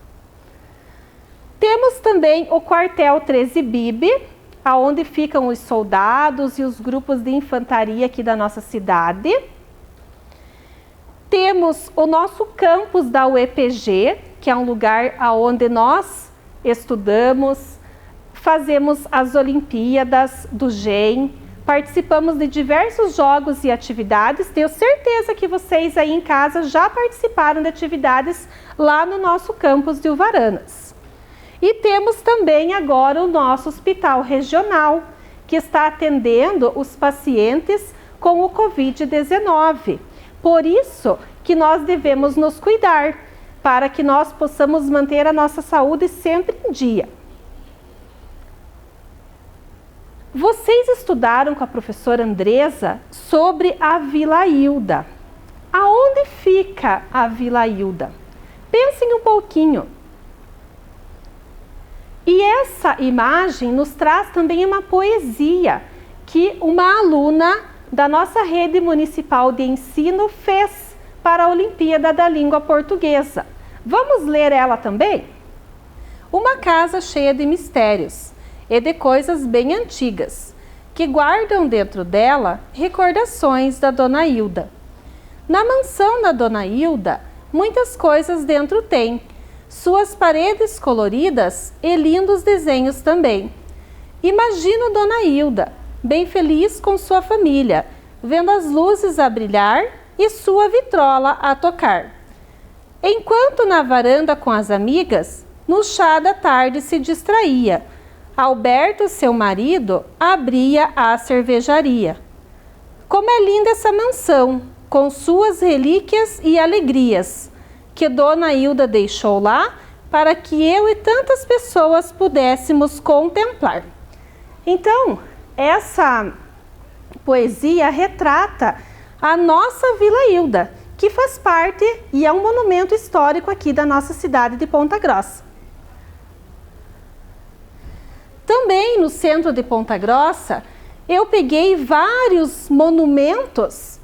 Temos também o quartel 13 Bibe, aonde ficam os soldados e os grupos de infantaria aqui da nossa cidade. Temos o nosso campus da UEPG, que é um lugar onde nós estudamos, fazemos as Olimpíadas do GEM, participamos de diversos jogos e atividades. Tenho certeza que vocês aí em casa já participaram de atividades lá no nosso campus de Uvaranas. E temos também agora o nosso hospital regional, que está atendendo os pacientes com o Covid-19. Por isso que nós devemos nos cuidar, para que nós possamos manter a nossa saúde sempre em dia. Vocês estudaram com a professora Andresa sobre a Vila Hilda. Aonde fica a Vila Hilda? Pensem um pouquinho. E essa imagem nos traz também uma poesia que uma aluna da nossa rede municipal de ensino fez para a Olimpíada da Língua Portuguesa. Vamos ler ela também? Uma casa cheia de mistérios e de coisas bem antigas, que guardam dentro dela recordações da Dona Hilda. Na mansão da Dona Hilda, muitas coisas dentro tem, suas paredes coloridas e lindos desenhos também. Imagino Dona Hilda, bem feliz com sua família, vendo as luzes a brilhar e sua vitrola a tocar. Enquanto na varanda com as amigas, no chá da tarde se distraía, Alberto, seu marido, abria a cervejaria. Como é linda essa mansão, com suas relíquias e alegrias, que Dona Hilda deixou lá para que eu e tantas pessoas pudéssemos contemplar. Então, essa poesia retrata a nossa Vila Hilda, que faz parte e é um monumento histórico aqui da nossa cidade de Ponta Grossa. Também no centro de Ponta Grossa, eu peguei vários monumentos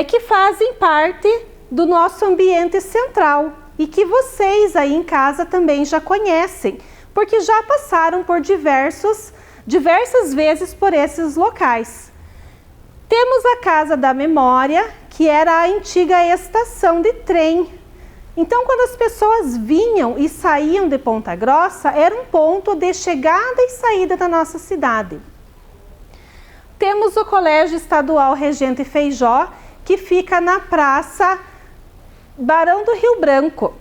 que fazem parte do nosso ambiente central e que vocês aí em casa também já conhecem, porque já passaram por diversas vezes por esses locais. Temos a Casa da Memória, que era a antiga estação de trem. Então, quando as pessoas vinham e saíam de Ponta Grossa, era um ponto de chegada e saída da nossa cidade. Temos o Colégio Estadual Regente Feijó, que fica na Praça Barão do Rio Branco,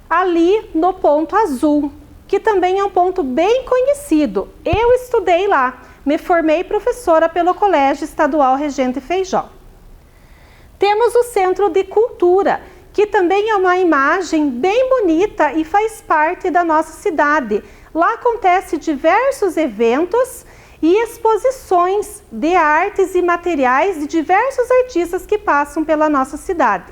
ali no Ponto Azul, que também é um ponto bem conhecido. Eu estudei lá, me formei professora pelo Colégio Estadual Regente Feijó. Temos o Centro de Cultura, que também é uma imagem bem bonita e faz parte da nossa cidade. Lá acontecem diversos eventos e exposições de artes e materiais de diversos artistas que passam pela nossa cidade.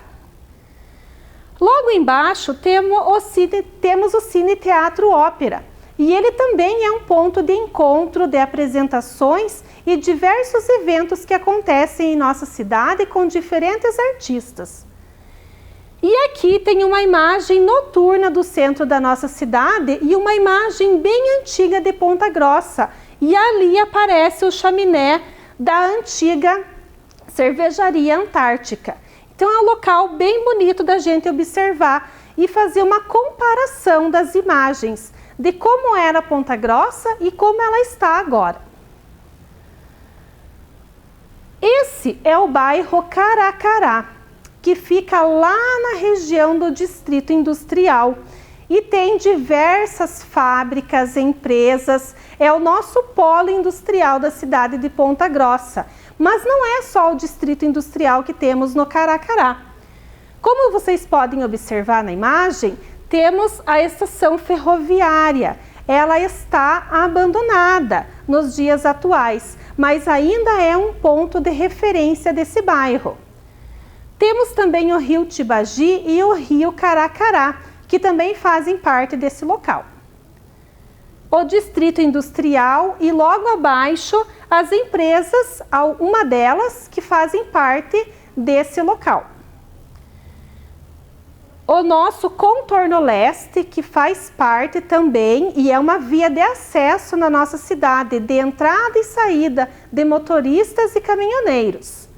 Logo embaixo temos o Cine Teatro Ópera, e ele também é um ponto de encontro, de apresentações e diversos eventos que acontecem em nossa cidade com diferentes artistas. E aqui tem uma imagem noturna do centro da nossa cidade e uma imagem bem antiga de Ponta Grossa. E ali aparece o chaminé da antiga cervejaria Antártica. Então é um local bem bonito da gente observar e fazer uma comparação das imagens de como era Ponta Grossa e como ela está agora. Esse é o bairro Caracará, que fica lá na região do Distrito Industrial e tem diversas fábricas, empresas, é o nosso polo industrial da cidade de Ponta Grossa. Mas não é só o Distrito Industrial que temos no Caracará. Como vocês podem observar na imagem, temos a estação ferroviária. Ela está abandonada. nos dias atuais, mas ainda é um ponto de referência desse bairro. Temos também o rio Tibagi e o rio Caracará, que também fazem parte desse local. O distrito industrial e logo abaixo as empresas, uma delas que fazem parte desse local. O nosso contorno leste, que faz parte também e é uma via de acesso na nossa cidade, de entrada e saída de motoristas e caminhoneiros.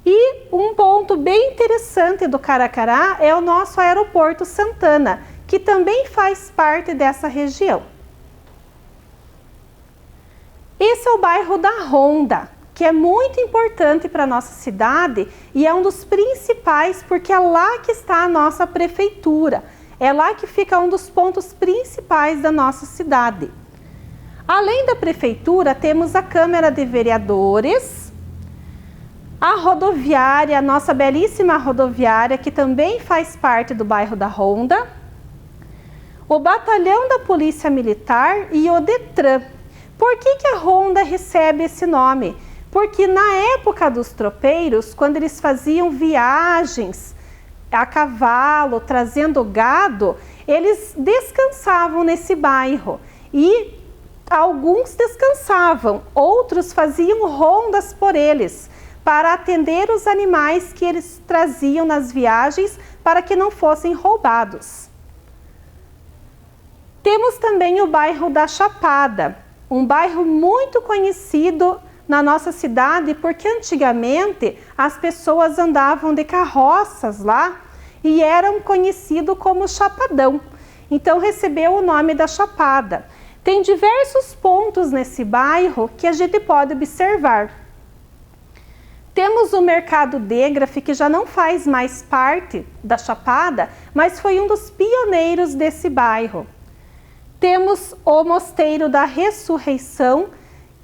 E um ponto bem interessante do Caracará é o nosso aeroporto Santana, que também faz parte dessa região. Esse é o bairro da Ronda, que é muito importante para a nossa cidade e é um dos principais porque é lá que está a nossa prefeitura. É lá que fica um dos pontos principais da nossa cidade. Além da prefeitura, temos a Câmara de Vereadores, a rodoviária, a nossa belíssima rodoviária, que também faz parte do bairro da Ronda, o Batalhão da Polícia Militar e o Detran. Por que a Ronda recebe esse nome? Porque na época dos tropeiros, quando eles faziam viagens a cavalo, trazendo gado, eles descansavam nesse bairro. E alguns descansavam, outros faziam rondas por eles, para atender os animais que eles traziam nas viagens, para que não fossem roubados. Temos também o bairro da Chapada, um bairro muito conhecido na nossa cidade, porque antigamente as pessoas andavam de carroças lá e eram conhecidos como Chapadão. Então recebeu o nome da Chapada. Tem diversos pontos nesse bairro que a gente pode observar. Temos o Mercado Dégrafe, que já não faz mais parte da Chapada, mas foi um dos pioneiros desse bairro. Temos o Mosteiro da Ressurreição,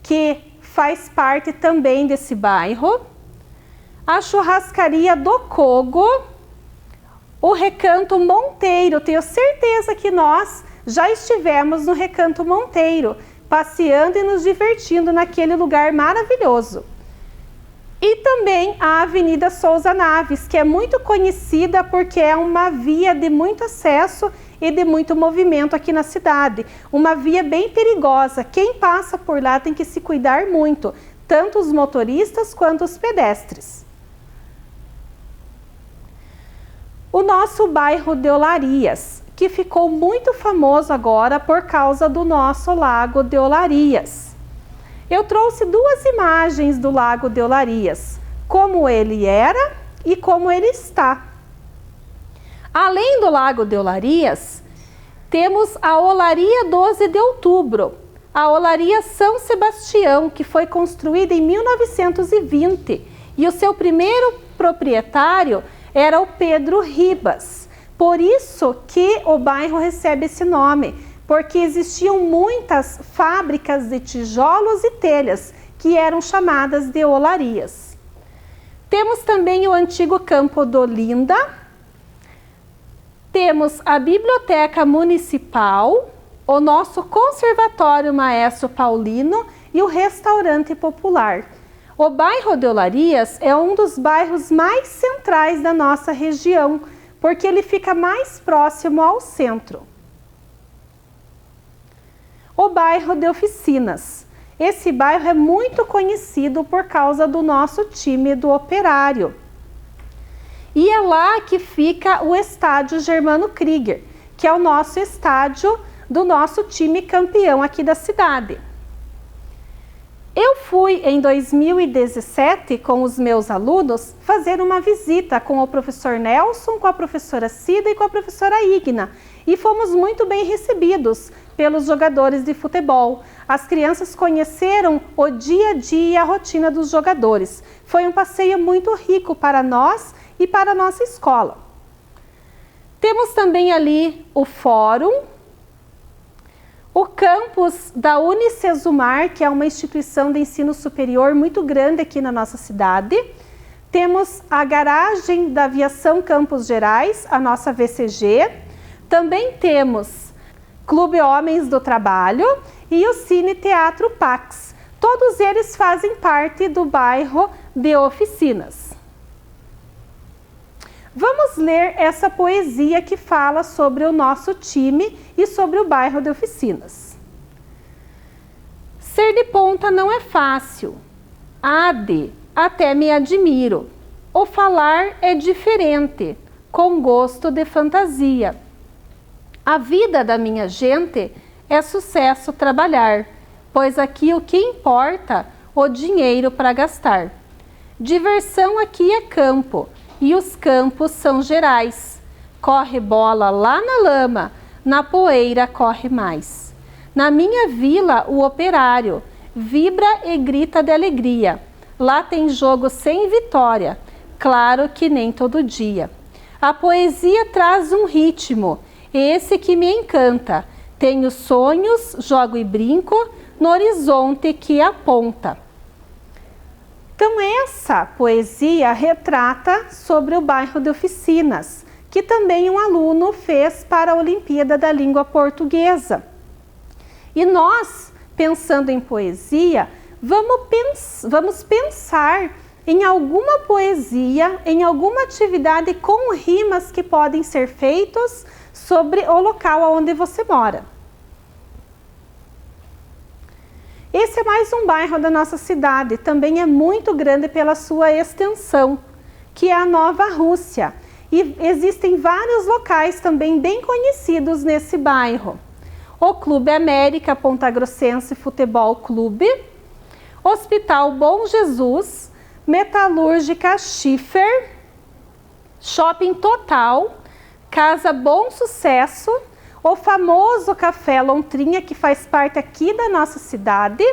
que faz parte também desse bairro. A Churrascaria do Cogo, o Recanto Monteiro. Tenho certeza que nós já estivemos no Recanto Monteiro, passeando e nos divertindo naquele lugar maravilhoso. E também a Avenida Souza Naves, que é muito conhecida porque é uma via de muito acesso e de muito movimento aqui na cidade. Uma via bem perigosa. Quem passa por lá tem que se cuidar muito, tanto os motoristas quanto os pedestres. O nosso bairro de Olarias, que ficou muito famoso agora por causa do nosso Lago de Olarias. Eu trouxe duas imagens do Lago de Olarias, como ele era e como ele está. Além do Lago de Olarias, temos a Olaria 12 de Outubro, a Olaria São Sebastião, que foi construída em 1920 e o seu primeiro proprietário era o Pedro Ribas. Por isso que o bairro recebe esse nome, porque existiam muitas fábricas de tijolos e telhas, que eram chamadas de olarias. Temos também o antigo Campo de Olinda, temos a Biblioteca Municipal, o nosso Conservatório Maestro Paulino e o Restaurante Popular. O bairro de Olarias é um dos bairros mais centrais da nossa região, porque ele fica mais próximo ao centro. O bairro de Oficinas. Esse bairro é muito conhecido por causa do nosso time do Operário. E é lá que fica o estádio Germano Krieger, que é o nosso estádio do nosso time campeão aqui da cidade. Eu fui em 2017 com os meus alunos fazer uma visita com o professor Nelson, com a professora Cida e com a professora Igna. E fomos muito bem recebidos pelos jogadores de futebol. As crianças conheceram o dia a dia e a rotina dos jogadores. Foi um passeio muito rico para nós e para a nossa escola. Temos também ali o fórum, o campus da Unicesumar, que é uma instituição de ensino superior muito grande aqui na nossa cidade. Temos a garagem da Aviação Campos Gerais, a nossa VCG. Também temos Clube Homens do Trabalho e o Cine Teatro Pax. Todos eles fazem parte do bairro de Oficinas. Vamos ler essa poesia que fala sobre o nosso time e sobre o bairro de Oficinas. Ser de ponta não é fácil. Até me admiro. O falar é diferente, com gosto de fantasia. A vida da minha gente é sucesso trabalhar, pois aqui o que importa, o dinheiro para gastar. Diversão aqui é campo, e os campos são gerais. Corre bola lá na lama, na poeira corre mais. Na minha vila, o operário vibra e grita de alegria. Lá tem jogo sem vitória, claro que nem todo dia. A poesia traz um ritmo, esse que me encanta. Tenho sonhos, jogo e brinco, no horizonte que aponta. Então essa poesia retrata sobre o bairro de Oficinas, que também um aluno fez para a Olimpíada da Língua Portuguesa. E nós, pensando em poesia, vamos pensar em alguma poesia, em alguma atividade com rimas que podem ser feitos sobre o local onde você mora. Esse é mais um bairro da nossa cidade, também é muito grande pela sua extensão, que é a Nova Rússia. E existem vários locais também bem conhecidos nesse bairro. O Clube América Ponta Grossense Futebol Clube, Hospital Bom Jesus, Metalúrgica Schiffer, Shopping Total, Casa Bom Sucesso, o famoso Café Lontrinha, que faz parte aqui da nossa cidade,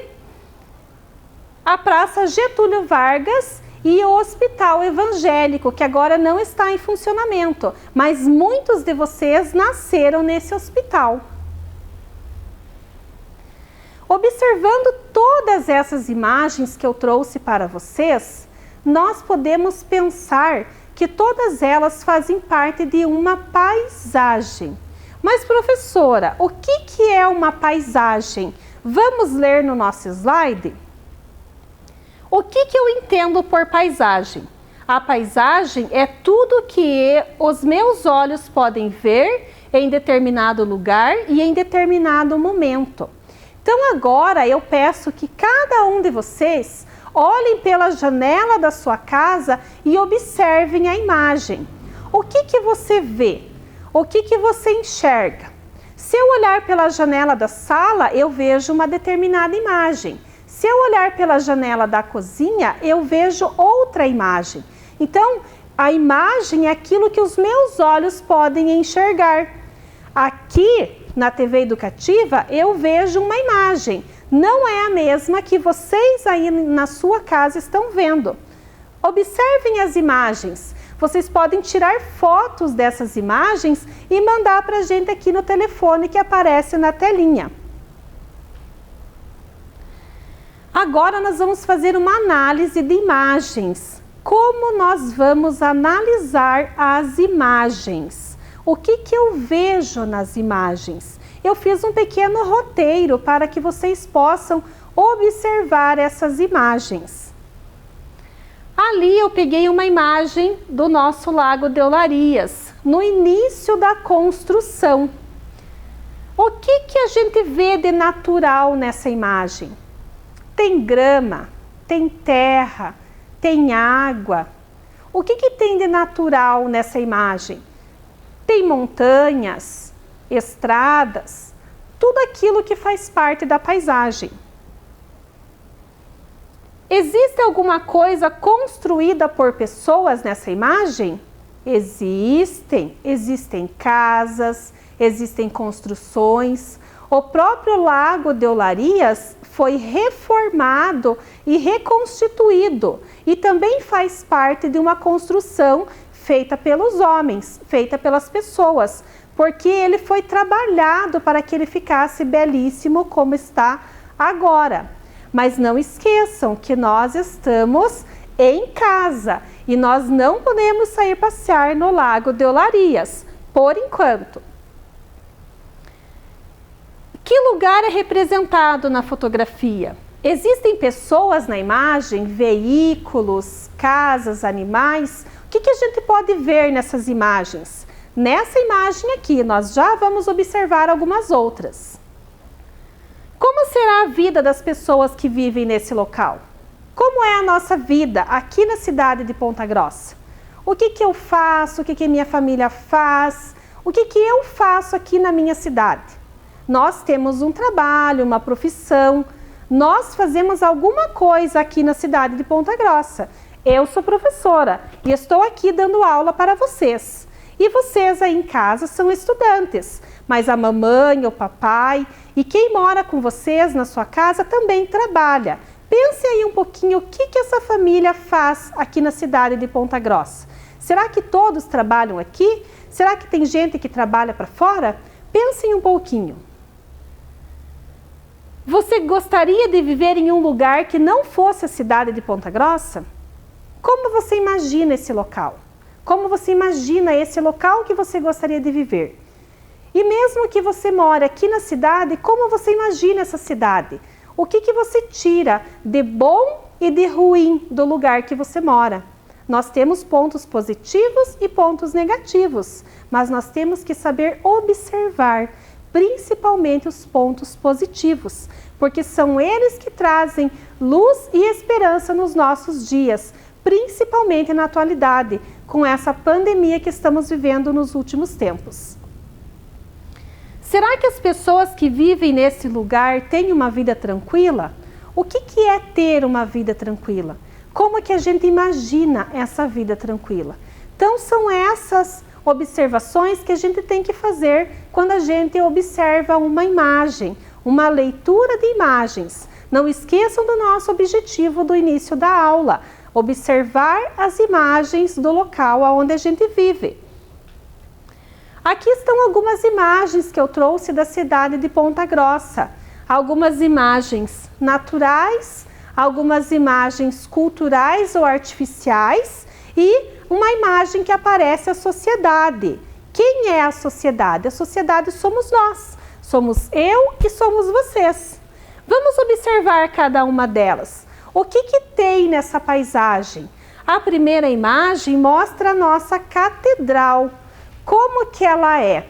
a Praça Getúlio Vargas e o Hospital Evangélico, que agora não está em funcionamento, mas muitos de vocês nasceram nesse hospital. Observando todas essas imagens que eu trouxe para vocês, nós podemos pensar que todas elas fazem parte de uma paisagem. Mas, professora, o que é uma paisagem? Vamos ler no nosso slide? O que eu entendo por paisagem? A paisagem é tudo que os meus olhos podem ver em determinado lugar e em determinado momento. Então, agora eu peço que cada um de vocês olhem pela janela da sua casa e observem a imagem. O que você vê? O que você enxerga? Se eu olhar pela janela da sala, eu vejo uma determinada imagem. Se eu olhar pela janela da cozinha, eu vejo outra imagem. Então, a imagem é aquilo que os meus olhos podem enxergar. Aqui, na TV Educativa, eu vejo uma imagem. Não é a mesma que vocês aí na sua casa estão vendo. Observem as imagens. Vocês podem tirar fotos dessas imagens e mandar para a gente aqui no telefone que aparece na telinha. Agora nós vamos fazer uma análise de imagens. Como nós vamos analisar as imagens? O que eu vejo nas imagens? Eu fiz um pequeno roteiro para que vocês possam observar essas imagens. Ali eu peguei uma imagem do nosso Lago de Olarias, no início da construção. O que a gente vê de natural nessa imagem? Tem grama, tem terra, tem água. O que tem de natural nessa imagem? Tem montanhas, estradas, tudo aquilo que faz parte da paisagem. Existe alguma coisa construída por pessoas nessa imagem? Existem casas, existem construções. O próprio Lago de Olarias foi reformado e reconstituído e também faz parte de uma construção feita pelos homens, feita pelas pessoas, porque ele foi trabalhado para que ele ficasse belíssimo como está agora. Mas não esqueçam que nós estamos em casa e nós não podemos sair passear no Lago de Olarias, por enquanto. Que lugar é representado na fotografia? Existem pessoas na imagem, veículos, casas, animais. O que a gente pode ver nessas imagens? Nessa imagem aqui, nós já vamos observar algumas outras. Como será a vida das pessoas que vivem nesse local? Como é a nossa vida aqui na cidade de Ponta Grossa? O que eu faço? O que minha família faz? O que eu faço aqui na minha cidade? Nós temos um trabalho, uma profissão. Nós fazemos alguma coisa aqui na cidade de Ponta Grossa. Eu sou professora e estou aqui dando aula para vocês. E vocês aí em casa são estudantes, mas a mamãe, o papai e quem mora com vocês na sua casa também trabalha. Pense aí um pouquinho o que essa família faz aqui na cidade de Ponta Grossa. Será que todos trabalham aqui? Será que tem gente que trabalha para fora? Pensem um pouquinho. Você gostaria de viver em um lugar que não fosse a cidade de Ponta Grossa? Como você imagina esse local? Como você imagina esse local que você gostaria de viver? E mesmo que você mora aqui na cidade, como você imagina essa cidade? O que você tira de bom e de ruim do lugar que você mora? Nós temos pontos positivos e pontos negativos, mas nós temos que saber observar, principalmente os pontos positivos, porque são eles que trazem luz e esperança nos nossos dias, principalmente na atualidade, com essa pandemia que estamos vivendo nos últimos tempos. Será que as pessoas que vivem nesse lugar têm uma vida tranquila? O que é ter uma vida tranquila? Como que a gente imagina essa vida tranquila? Então são essas observações que a gente tem que fazer quando a gente observa uma imagem, uma leitura de imagens. Não esqueçam do nosso objetivo do início da aula, observar as imagens do local onde a gente vive. Aqui estão algumas imagens que eu trouxe da cidade de Ponta Grossa. Algumas imagens naturais, algumas imagens culturais ou artificiais e uma imagem que aparece a sociedade. Quem é a sociedade? A sociedade somos nós. Somos eu e somos vocês. Vamos observar cada uma delas. O que tem nessa paisagem? A primeira imagem mostra a nossa catedral. Como que ela é?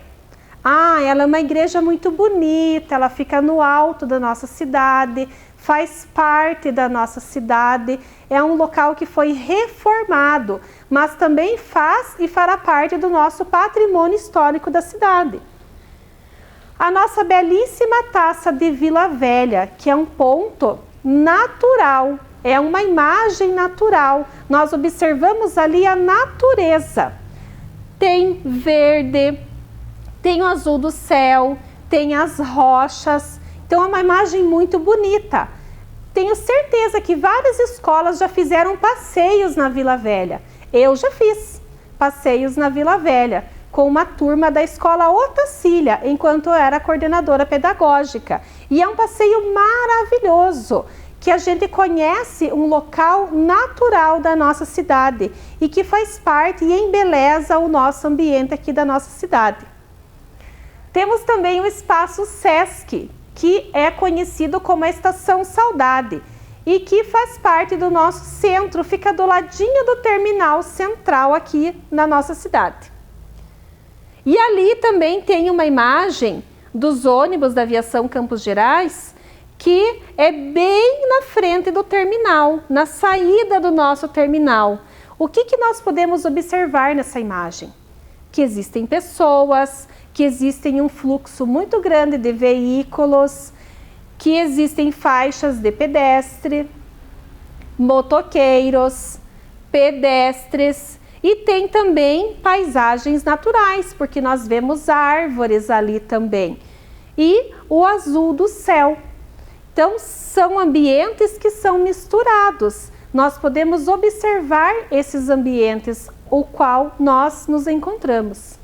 Ela é uma igreja muito bonita, ela fica no alto da nossa cidade, faz parte da nossa cidade, é um local que foi reformado, mas também faz e fará parte do nosso patrimônio histórico da cidade. A nossa belíssima taça de Vila Velha, que é um ponto natural, é uma imagem natural. Nós observamos ali a natureza. Tem verde, tem o azul do céu, tem as rochas. Então é uma imagem muito bonita. Tenho certeza que várias escolas já fizeram passeios na Vila Velha. Eu já fiz passeios na Vila Velha com uma turma da escola Otacília, enquanto eu era coordenadora pedagógica. E é um passeio maravilhoso, que a gente conhece um local natural da nossa cidade e que faz parte e embeleza o nosso ambiente aqui da nossa cidade. Temos também o Espaço Sesc, que é conhecido como a Estação Saudade e que faz parte do nosso centro, fica do ladinho do terminal central aqui na nossa cidade. E ali também tem uma imagem dos ônibus da Aviação Campos Gerais, que é bem na frente do terminal, na saída do nosso terminal. O que nós podemos observar nessa imagem? Que existem pessoas, que existem um fluxo muito grande de veículos, que existem faixas de pedestre, motoqueiros, pedestres e tem também paisagens naturais, porque nós vemos árvores ali também. E o azul do céu. Então, são ambientes que são misturados. Nós podemos observar esses ambientes, o qual nós nos encontramos.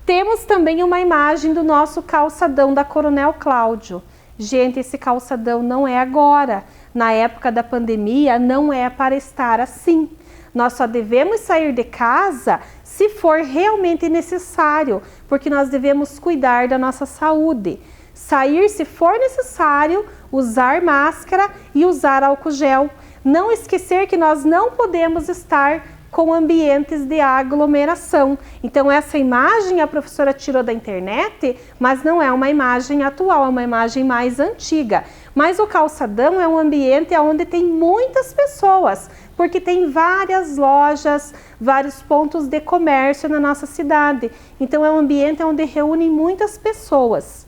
Temos também uma imagem do nosso calçadão da Coronel Cláudio. Gente, esse calçadão não é agora. Na época da pandemia, não é para estar assim. Nós só devemos sair de casa se for realmente necessário, porque nós devemos cuidar da nossa saúde. sair se for necessário, usar máscara e usar álcool gel. Não esquecer que nós não podemos estar com ambientes de aglomeração. Então essa imagem a professora tirou da internet, mas não é uma imagem atual, é uma imagem mais antiga. Mas o calçadão é um ambiente onde tem muitas pessoas, porque tem várias lojas, vários pontos de comércio na nossa cidade. Então é um ambiente onde reúne muitas pessoas.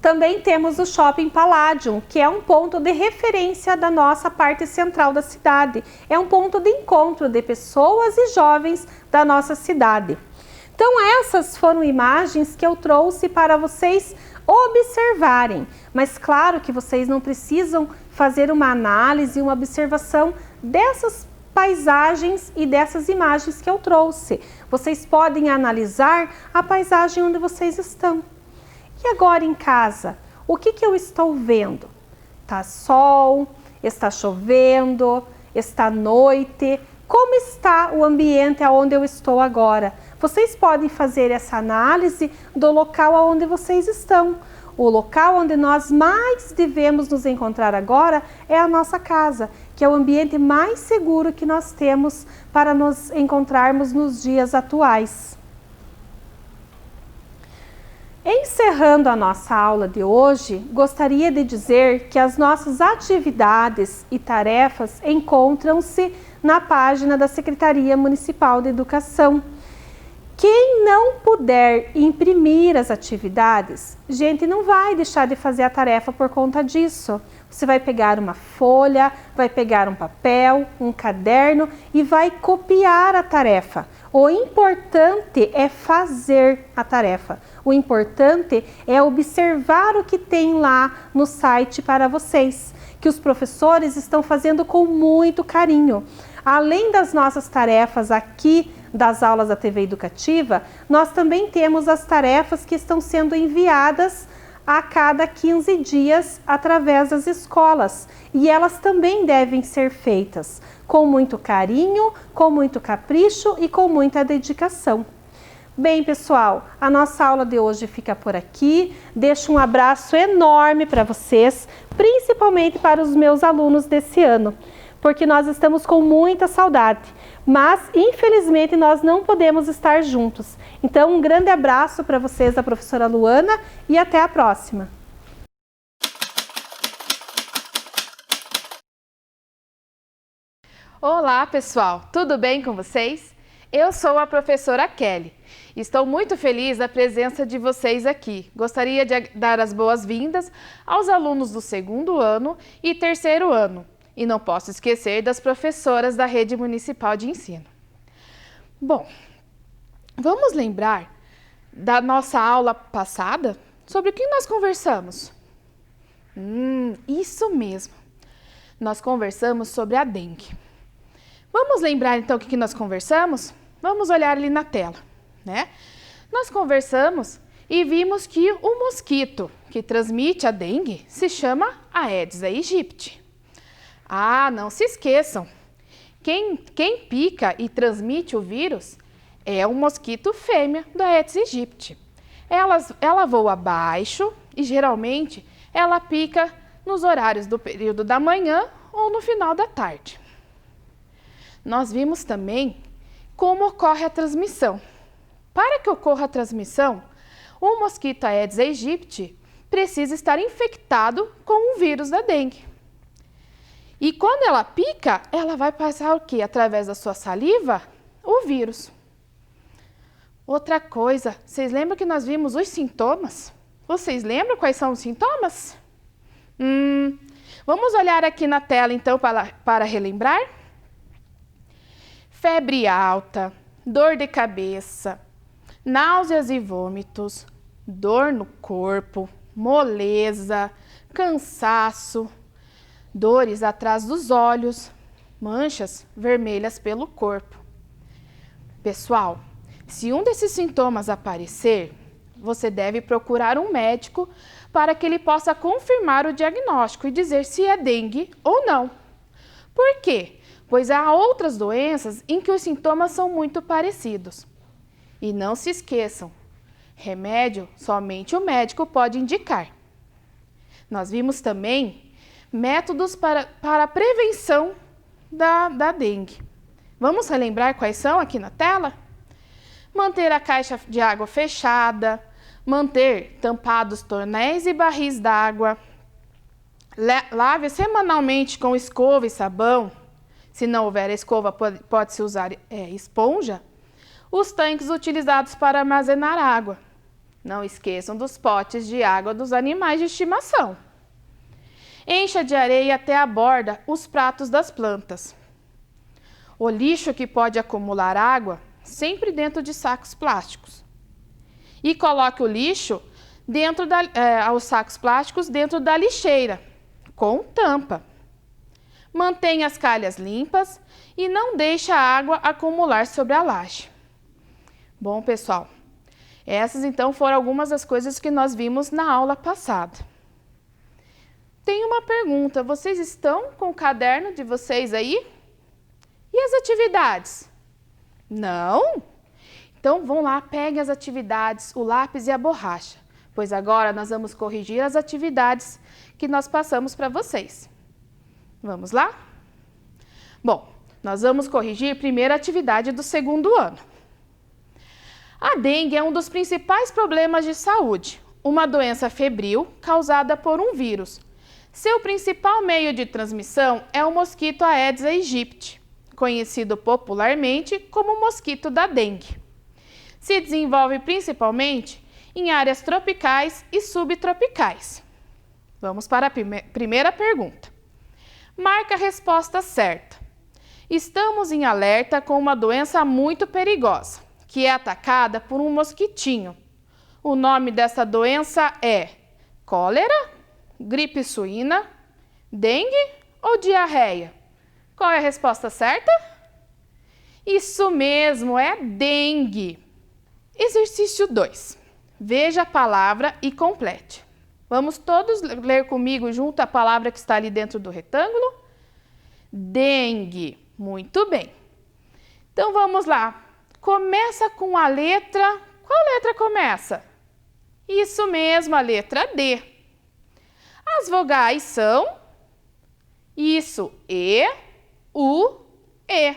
Também temos o Shopping Palladium, que é um ponto de referência da nossa parte central da cidade. É um ponto de encontro de pessoas e jovens da nossa cidade. Então essas foram imagens que eu trouxe para vocês observarem. Mas claro que vocês não precisam fazer uma análise, uma observação dessas paisagens e dessas imagens que eu trouxe. Vocês podem analisar a paisagem onde vocês estão. E agora em casa, o que eu estou vendo? Está sol, está chovendo, está noite. Como está o ambiente onde eu estou agora? Vocês podem fazer essa análise do local onde vocês estão. O local onde nós mais devemos nos encontrar agora é a nossa casa, que é o ambiente mais seguro que nós temos para nos encontrarmos nos dias atuais. Encerrando a nossa aula de hoje, gostaria de dizer que as nossas atividades e tarefas encontram-se na página da Secretaria Municipal de Educação. Quem não puder imprimir as atividades, gente, não vai deixar de fazer a tarefa por conta disso. Você vai pegar uma folha, vai pegar um papel, um caderno e vai copiar a tarefa. O importante é fazer a tarefa. O importante é observar o que tem lá no site para vocês, que os professores estão fazendo com muito carinho. Além das nossas tarefas aqui das aulas da TV Educativa, nós também temos as tarefas que estão sendo enviadas a cada 15 dias através das escolas. E elas também devem ser feitas com muito carinho, com muito capricho e com muita dedicação. Bem, pessoal, a nossa aula de hoje fica por aqui. Deixo um abraço enorme para vocês, principalmente para os meus alunos desse ano, porque nós estamos com muita saudade, mas infelizmente nós não podemos estar juntos. Então, um grande abraço para vocês da professora Luana e até a próxima! Olá, pessoal! Tudo bem com vocês? Eu sou a professora Kelly. Estou muito feliz da presença de vocês aqui. Gostaria de dar as boas-vindas aos alunos do segundo ano e terceiro ano. E não posso esquecer das professoras da Rede Municipal de Ensino. Bom, vamos lembrar da nossa aula passada sobre o que nós conversamos? Isso mesmo. Nós conversamos sobre a dengue. Vamos lembrar então o que nós conversamos? Vamos olhar ali na tela, né? Nós conversamos e vimos que o mosquito que transmite a dengue se chama Aedes aegypti. Ah, não se esqueçam, quem pica e transmite o vírus é o mosquito fêmea do Aedes aegypti. Ela voa abaixo e geralmente ela pica nos horários do período da manhã ou no final da tarde. Nós vimos também como ocorre a transmissão. Para que ocorra a transmissão, o mosquito Aedes aegypti precisa estar infectado com o vírus da dengue. E quando ela pica, ela vai passar o quê? Através da sua saliva, o vírus. Outra coisa, vocês lembram que nós vimos os sintomas? Vocês lembram quais são os sintomas? Vamos olhar aqui na tela então para relembrar? Febre alta, dor de cabeça, náuseas e vômitos, dor no corpo, moleza, cansaço, dores atrás dos olhos, manchas vermelhas pelo corpo. Pessoal, se um desses sintomas aparecer, você deve procurar um médico para que ele possa confirmar o diagnóstico e dizer se é dengue ou não. Por quê? Pois há outras doenças em que os sintomas são muito parecidos. E não se esqueçam, remédio somente o médico pode indicar. Nós vimos também métodos para a prevenção da dengue. Vamos relembrar quais são aqui na tela? Manter a caixa de água fechada, manter tampados tonéis e barris d'água, lave semanalmente com escova e sabão. Se não houver escova, pode-se usar esponja. Os tanques utilizados para armazenar água. Não esqueçam dos potes de água dos animais de estimação. Encha de areia até a borda os pratos das plantas. O lixo que pode acumular água, sempre dentro de sacos plásticos. E coloque o lixo os sacos plásticos dentro da lixeira, com tampa. Mantenha as calhas limpas e não deixe a água acumular sobre a laje. Bom, pessoal, essas então foram algumas das coisas que nós vimos na aula passada. Tem uma pergunta, vocês estão com o caderno de vocês aí? E as atividades? Não? Então vão lá, peguem as atividades, o lápis e a borracha, pois agora nós vamos corrigir as atividades que nós passamos para vocês. Vamos lá? Bom, nós vamos corrigir a primeira atividade do segundo ano. A dengue é um dos principais problemas de saúde, uma doença febril causada por um vírus. Seu principal meio de transmissão é o mosquito Aedes aegypti, conhecido popularmente como mosquito da dengue. Se desenvolve principalmente em áreas tropicais e subtropicais. Vamos para a primeira pergunta. Marca a resposta certa. Estamos em alerta com uma doença muito perigosa, que é atacada por um mosquitinho. O nome dessa doença é cólera, gripe suína, dengue ou diarreia? Qual é a resposta certa? Isso mesmo, é dengue. Exercício 2. Veja a palavra e complete. Vamos todos ler comigo junto a palavra que está ali dentro do retângulo? Dengue. Muito bem. Então vamos lá. Começa com a letra... Qual letra começa? Isso mesmo, a letra D. As vogais são... Isso, E, U, E.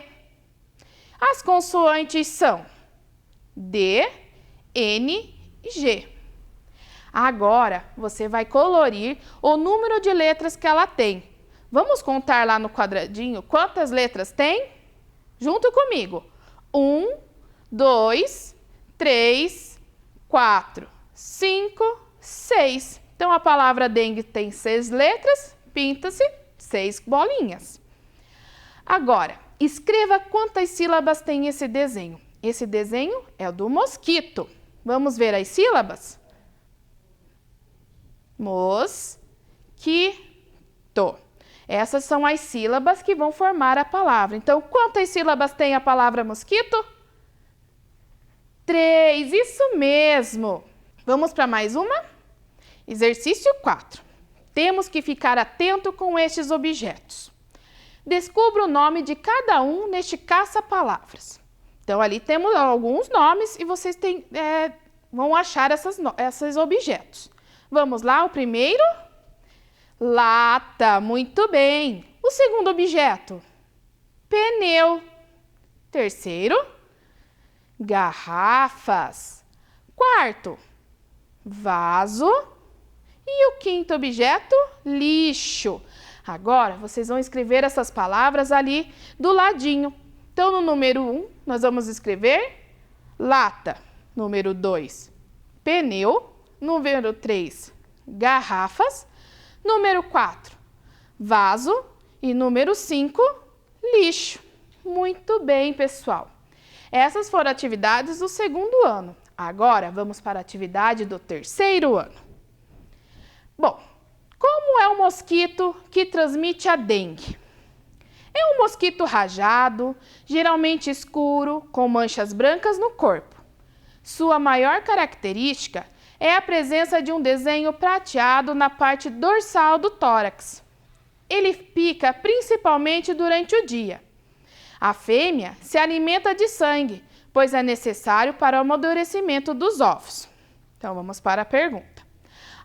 As consoantes são D, N e G. Agora, você vai colorir o número de letras que ela tem. Vamos contar lá no quadradinho quantas letras tem? Junto comigo. 1, 2, 3, 4, 5, 6. Então, a palavra dengue tem 6 letras, pinta-se 6 bolinhas. Agora, escreva quantas sílabas tem esse desenho. Esse desenho é o do mosquito. Vamos ver as sílabas? Mosquito. Essas são as sílabas que vão formar a palavra. Então, quantas sílabas tem a palavra mosquito? 3, isso mesmo. Vamos para mais uma? Exercício 4. Temos que ficar atento com estes objetos. Descubra o nome de cada um neste caça-palavras. Então, ali temos alguns nomes e vocês vão achar esses objetos. Vamos lá, o primeiro? Lata, muito bem. O segundo objeto? Pneu. Terceiro? Garrafas. Quarto? Vaso. E o quinto objeto? Lixo. Agora, vocês vão escrever essas palavras ali do ladinho. Então, no número 1, nós vamos escrever lata. Número 2, pneu. Número 3, garrafas. Número 4, vaso. E número 5, lixo. Muito bem, pessoal. Essas foram atividades do segundo ano. Agora, vamos para a atividade do terceiro ano. Bom, como é o mosquito que transmite a dengue? É um mosquito rajado, geralmente escuro, com manchas brancas no corpo. Sua maior característica é a presença de um desenho prateado na parte dorsal do tórax. Ele pica principalmente durante o dia. A fêmea se alimenta de sangue, pois é necessário para o amadurecimento dos ovos. Então, vamos para a pergunta.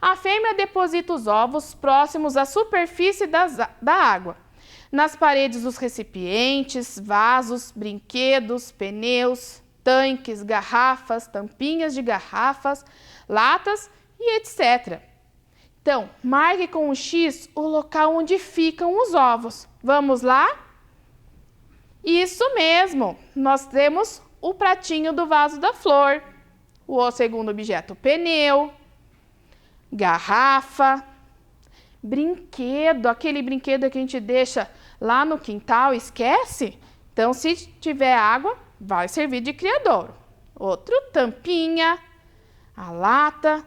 A fêmea deposita os ovos próximos à superfície da água, nas paredes dos recipientes, vasos, brinquedos, pneus, tanques, garrafas, tampinhas de garrafas, latas e etc. Então, marque com um X o local onde ficam os ovos. Vamos lá? Isso mesmo, nós temos o pratinho do vaso da flor, o segundo objeto, pneu, garrafa, brinquedo, aquele brinquedo que a gente deixa lá no quintal, esquece? Então, se tiver água, vai servir de criadouro. Outro, tampinha, a lata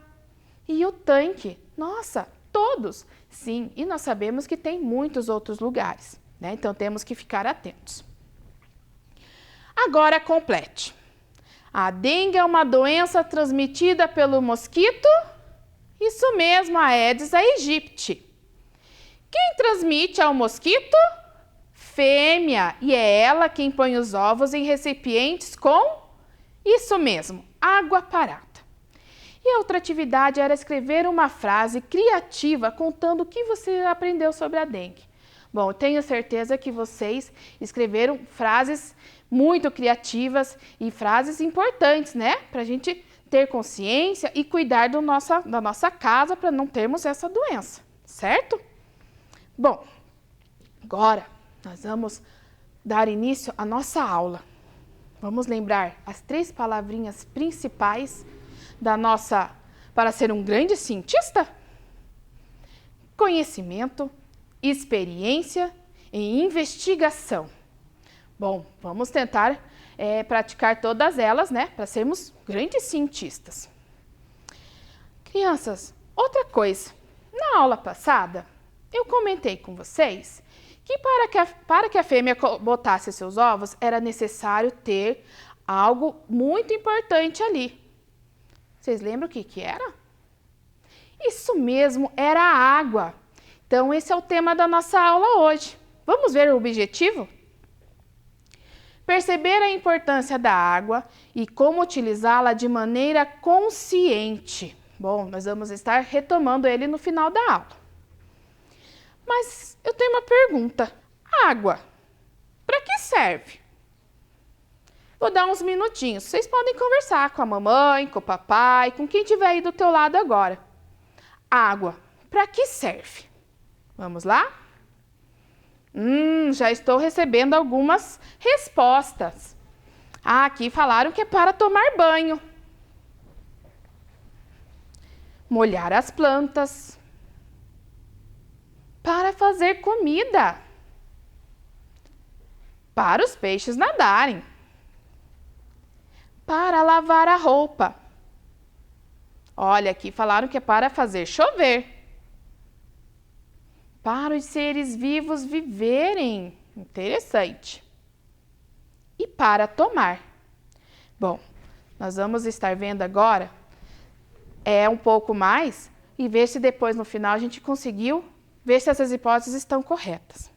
e o tanque. Nossa, todos! Sim, e nós sabemos que tem muitos outros lugares, né? Então, temos que ficar atentos. Agora, complete. A dengue é uma doença transmitida pelo mosquito? Isso mesmo, a Aedes aegypti. Quem transmite ao mosquito? Fêmea, e é ela quem põe os ovos em recipientes com, isso mesmo, água parada. E a outra atividade era escrever uma frase criativa contando o que você aprendeu sobre a dengue. Bom, eu tenho certeza que vocês escreveram frases muito criativas e frases importantes, né? Para a gente ter consciência e cuidar da nossa casa para não termos essa doença, certo? Bom, agora nós vamos dar início à nossa aula. Vamos lembrar as 3 palavrinhas principais para ser um grande cientista? Conhecimento, experiência e investigação. Bom, vamos tentar praticar todas elas, né, para sermos grandes cientistas. Crianças, outra coisa, na aula passada eu comentei com vocês que para que a fêmea botasse seus ovos era necessário ter algo muito importante ali. Vocês lembram o que era? Isso mesmo, era a água. Então, esse é o tema da nossa aula hoje. Vamos ver o objetivo? Perceber a importância da água e como utilizá-la de maneira consciente. Bom, nós vamos estar retomando ele no final da aula. Mas eu tenho uma pergunta. Água, para que serve? Vou dar uns minutinhos. Vocês podem conversar com a mamãe, com o papai, com quem estiver aí do teu lado agora. Água, para que serve? Vamos lá? Já estou recebendo algumas respostas. Aqui falaram que é para tomar banho, molhar as plantas, para fazer comida, para os peixes nadarem, para lavar a roupa. Olha, aqui falaram que é para fazer chover. Para os seres vivos viverem. Interessante. E para tomar. Bom, nós vamos estar vendo agora um pouco mais e ver se depois no final a gente conseguiu ver se essas hipóteses estão corretas.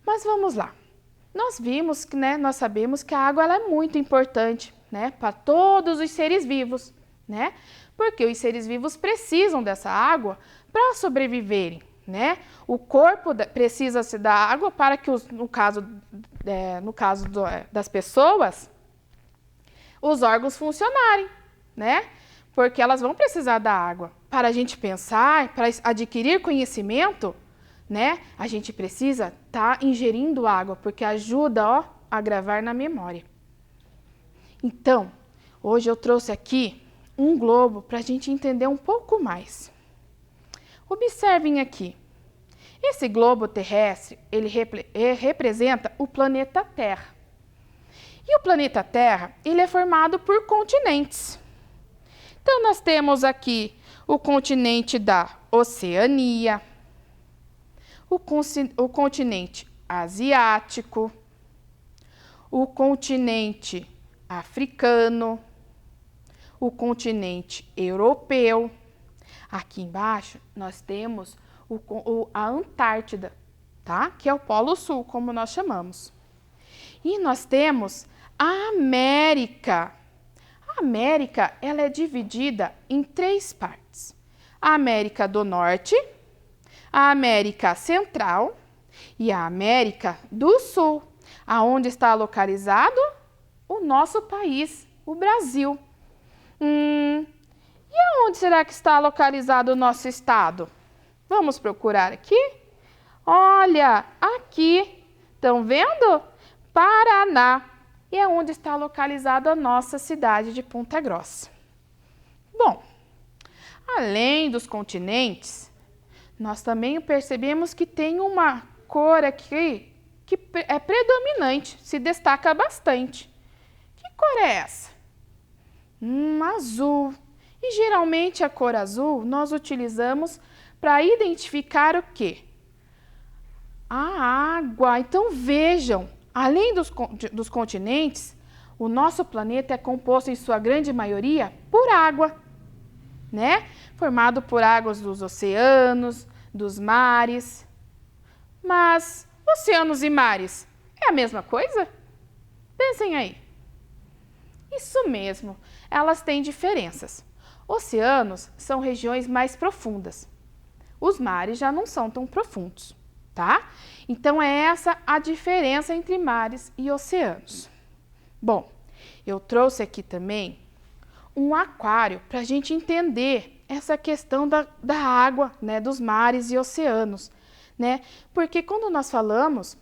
Mas vamos lá. Nós vimos que, nós sabemos que a água ela é muito importante, para todos os seres vivos, Porque os seres vivos precisam dessa água para sobreviverem. O corpo precisa-se da água para que, no caso das pessoas, os órgãos funcionarem, Porque elas vão precisar da água. Para a gente pensar, para adquirir conhecimento, a gente precisa estar ingerindo água, porque ajuda a gravar na memória. Então, hoje eu trouxe aqui um globo para a gente entender um pouco mais. Observem aqui. Esse globo terrestre, ele representa o planeta Terra. E o planeta Terra, ele é formado por continentes. Então, nós temos aqui o continente da Oceania, o continente asiático, o continente africano, o continente europeu. Aqui embaixo nós temos a Antártida, Que é o Polo Sul, como nós chamamos. E nós temos a América. A América, ela é dividida em 3 partes. a América do Norte, a América Central e a América do Sul, aonde está localizado o nosso país, o Brasil. E aonde será que está localizado o nosso estado? Vamos procurar aqui? Olha, aqui, estão vendo? Paraná. E é onde está localizada a nossa cidade de Ponta Grossa. Bom, além dos continentes, nós também percebemos que tem uma cor aqui que é predominante, se destaca bastante. Que cor é essa? Azul. E geralmente a cor azul nós utilizamos para identificar o quê? A água. Então vejam, além dos continentes, o nosso planeta é composto em sua grande maioria por água, né? Formado por águas dos oceanos, dos mares. Mas oceanos e mares é a mesma coisa? Pensem aí. Isso mesmo, elas têm diferenças. Oceanos são regiões mais profundas. Os mares já não são tão profundos, tá? Então é essa a diferença entre mares e oceanos. Bom, eu trouxe aqui também um aquário para a gente entender essa questão da água, né, dos mares e oceanos, né? Porque quando nós falamos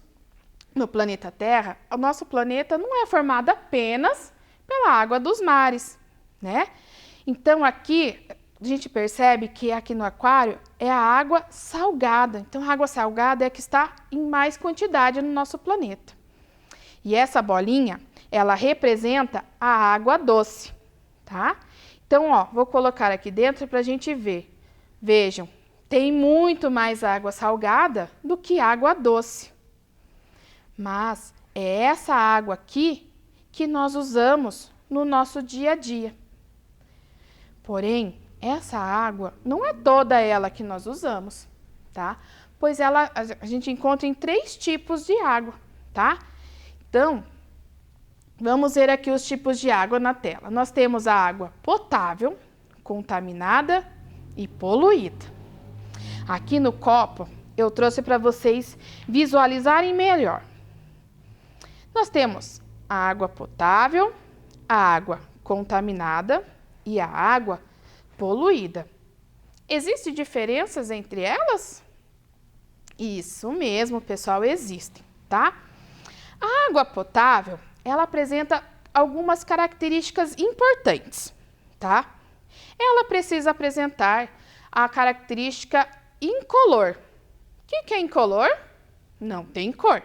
no planeta Terra, o nosso planeta não é formado apenas pela água dos mares, né? Então aqui a gente percebe que aqui no aquário é a água salgada. Então a água salgada é a que está em mais quantidade no nosso planeta. E essa bolinha, ela representa a água doce, tá? Então, ó, vou colocar aqui dentro para a gente ver. Vejam, tem muito mais água salgada do que água doce. Mas é essa água aqui que nós usamos no nosso dia a dia. Porém, essa água não é toda ela que nós usamos, tá? Pois a gente encontra em 3 tipos de água, tá? Então, vamos ver aqui os tipos de água na tela. Nós temos a água potável, contaminada e poluída. Aqui no copo, eu trouxe para vocês visualizarem melhor. Nós temos a água potável, a água contaminada e a água poluída. Existem diferenças entre elas? Isso mesmo, pessoal, existem, tá? A água potável, ela apresenta algumas características importantes, tá? Ela precisa apresentar a característica incolor. O que é incolor? Não tem cor.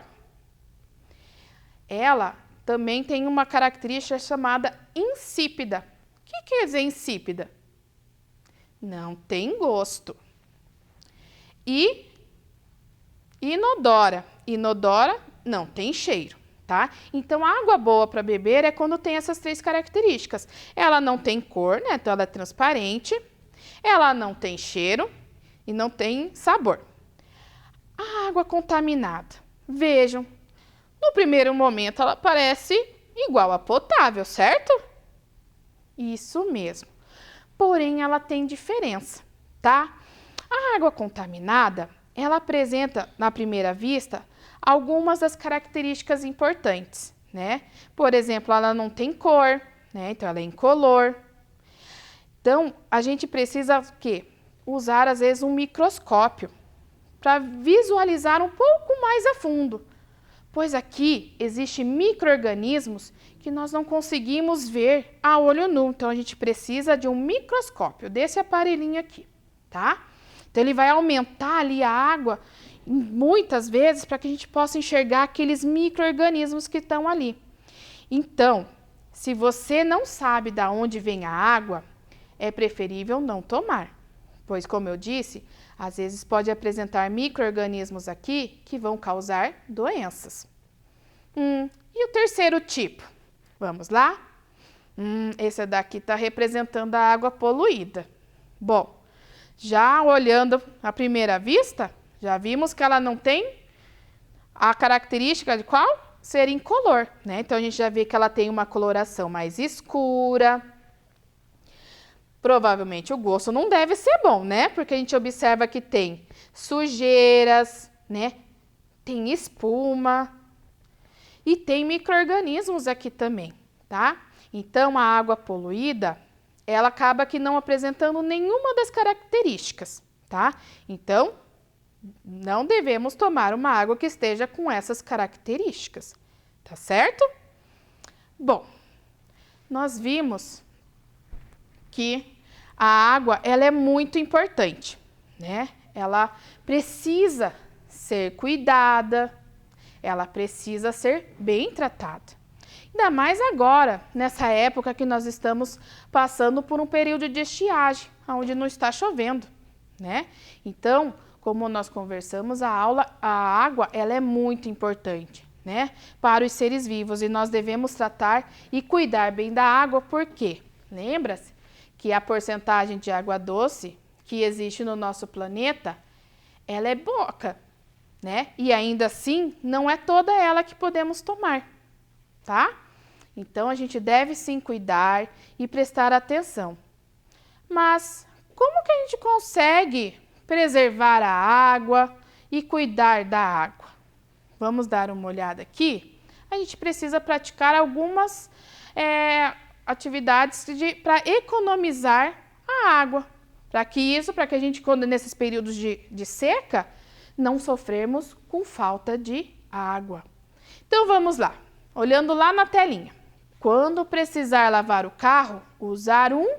Ela também tem uma característica chamada insípida. O que quer dizer insípida? Não tem gosto. E inodora. Inodora não tem cheiro, tá? Então, a água boa para beber é quando tem essas 3 características. Ela não tem cor, né? Então, ela é transparente. Ela não tem cheiro e não tem sabor. A água contaminada. Vejam, no primeiro momento ela parece igual a potável, certo? Isso mesmo. Porém, ela tem diferença, tá? A água contaminada, ela apresenta, na primeira vista, algumas das características importantes, né? Por exemplo, ela não tem cor, né? Então, ela é incolor. Então, a gente precisa o quê? Usar, às vezes, um microscópio para visualizar um pouco mais a fundo. Pois aqui existem micro-organismos que nós não conseguimos ver a olho nu. Então, a gente precisa de um microscópio, desse aparelhinho aqui, tá? Então, ele vai aumentar ali a água muitas vezes para que a gente possa enxergar aqueles micro-organismos que estão ali. Então, se você não sabe de onde vem a água, é preferível não tomar. Pois, como eu disse, às vezes pode apresentar micro-organismos aqui que vão causar doenças. E o terceiro tipo? Vamos lá? Esse daqui está representando a água poluída. Bom, já olhando à primeira vista, já vimos que ela não tem a característica de qual? Ser incolor, né? Então, a gente já vê que ela tem uma coloração mais escura. Provavelmente o gosto não deve ser bom, né? Porque a gente observa que tem sujeiras, né? Tem espuma e tem micro-organismos aqui também, tá? Então, a água poluída, ela acaba que não apresentando nenhuma das características, tá? Então, não devemos tomar uma água que esteja com essas características, tá certo? Bom, nós vimos que a água, ela é muito importante, né? Ela precisa ser cuidada, ela precisa ser bem tratada. Ainda mais agora, nessa época que nós estamos passando por um período de estiagem, onde não está chovendo, né? Então, como nós conversamos, a água, ela é muito importante, né? Para os seres vivos, e nós devemos tratar e cuidar bem da água, porque lembra-se que a porcentagem de água doce que existe no nosso planeta, ela é pouca, né? E ainda assim, não é toda ela que podemos tomar, tá? Então, a gente deve sim cuidar e prestar atenção. Mas, como que a gente consegue preservar a água e cuidar da água? Vamos dar uma olhada aqui. A gente precisa praticar algumas atividades para economizar a água. Para que a gente, quando nesses períodos de seca, não sofrermos com falta de água. Então, vamos lá. Olhando lá na telinha. Quando precisar lavar o carro, usar um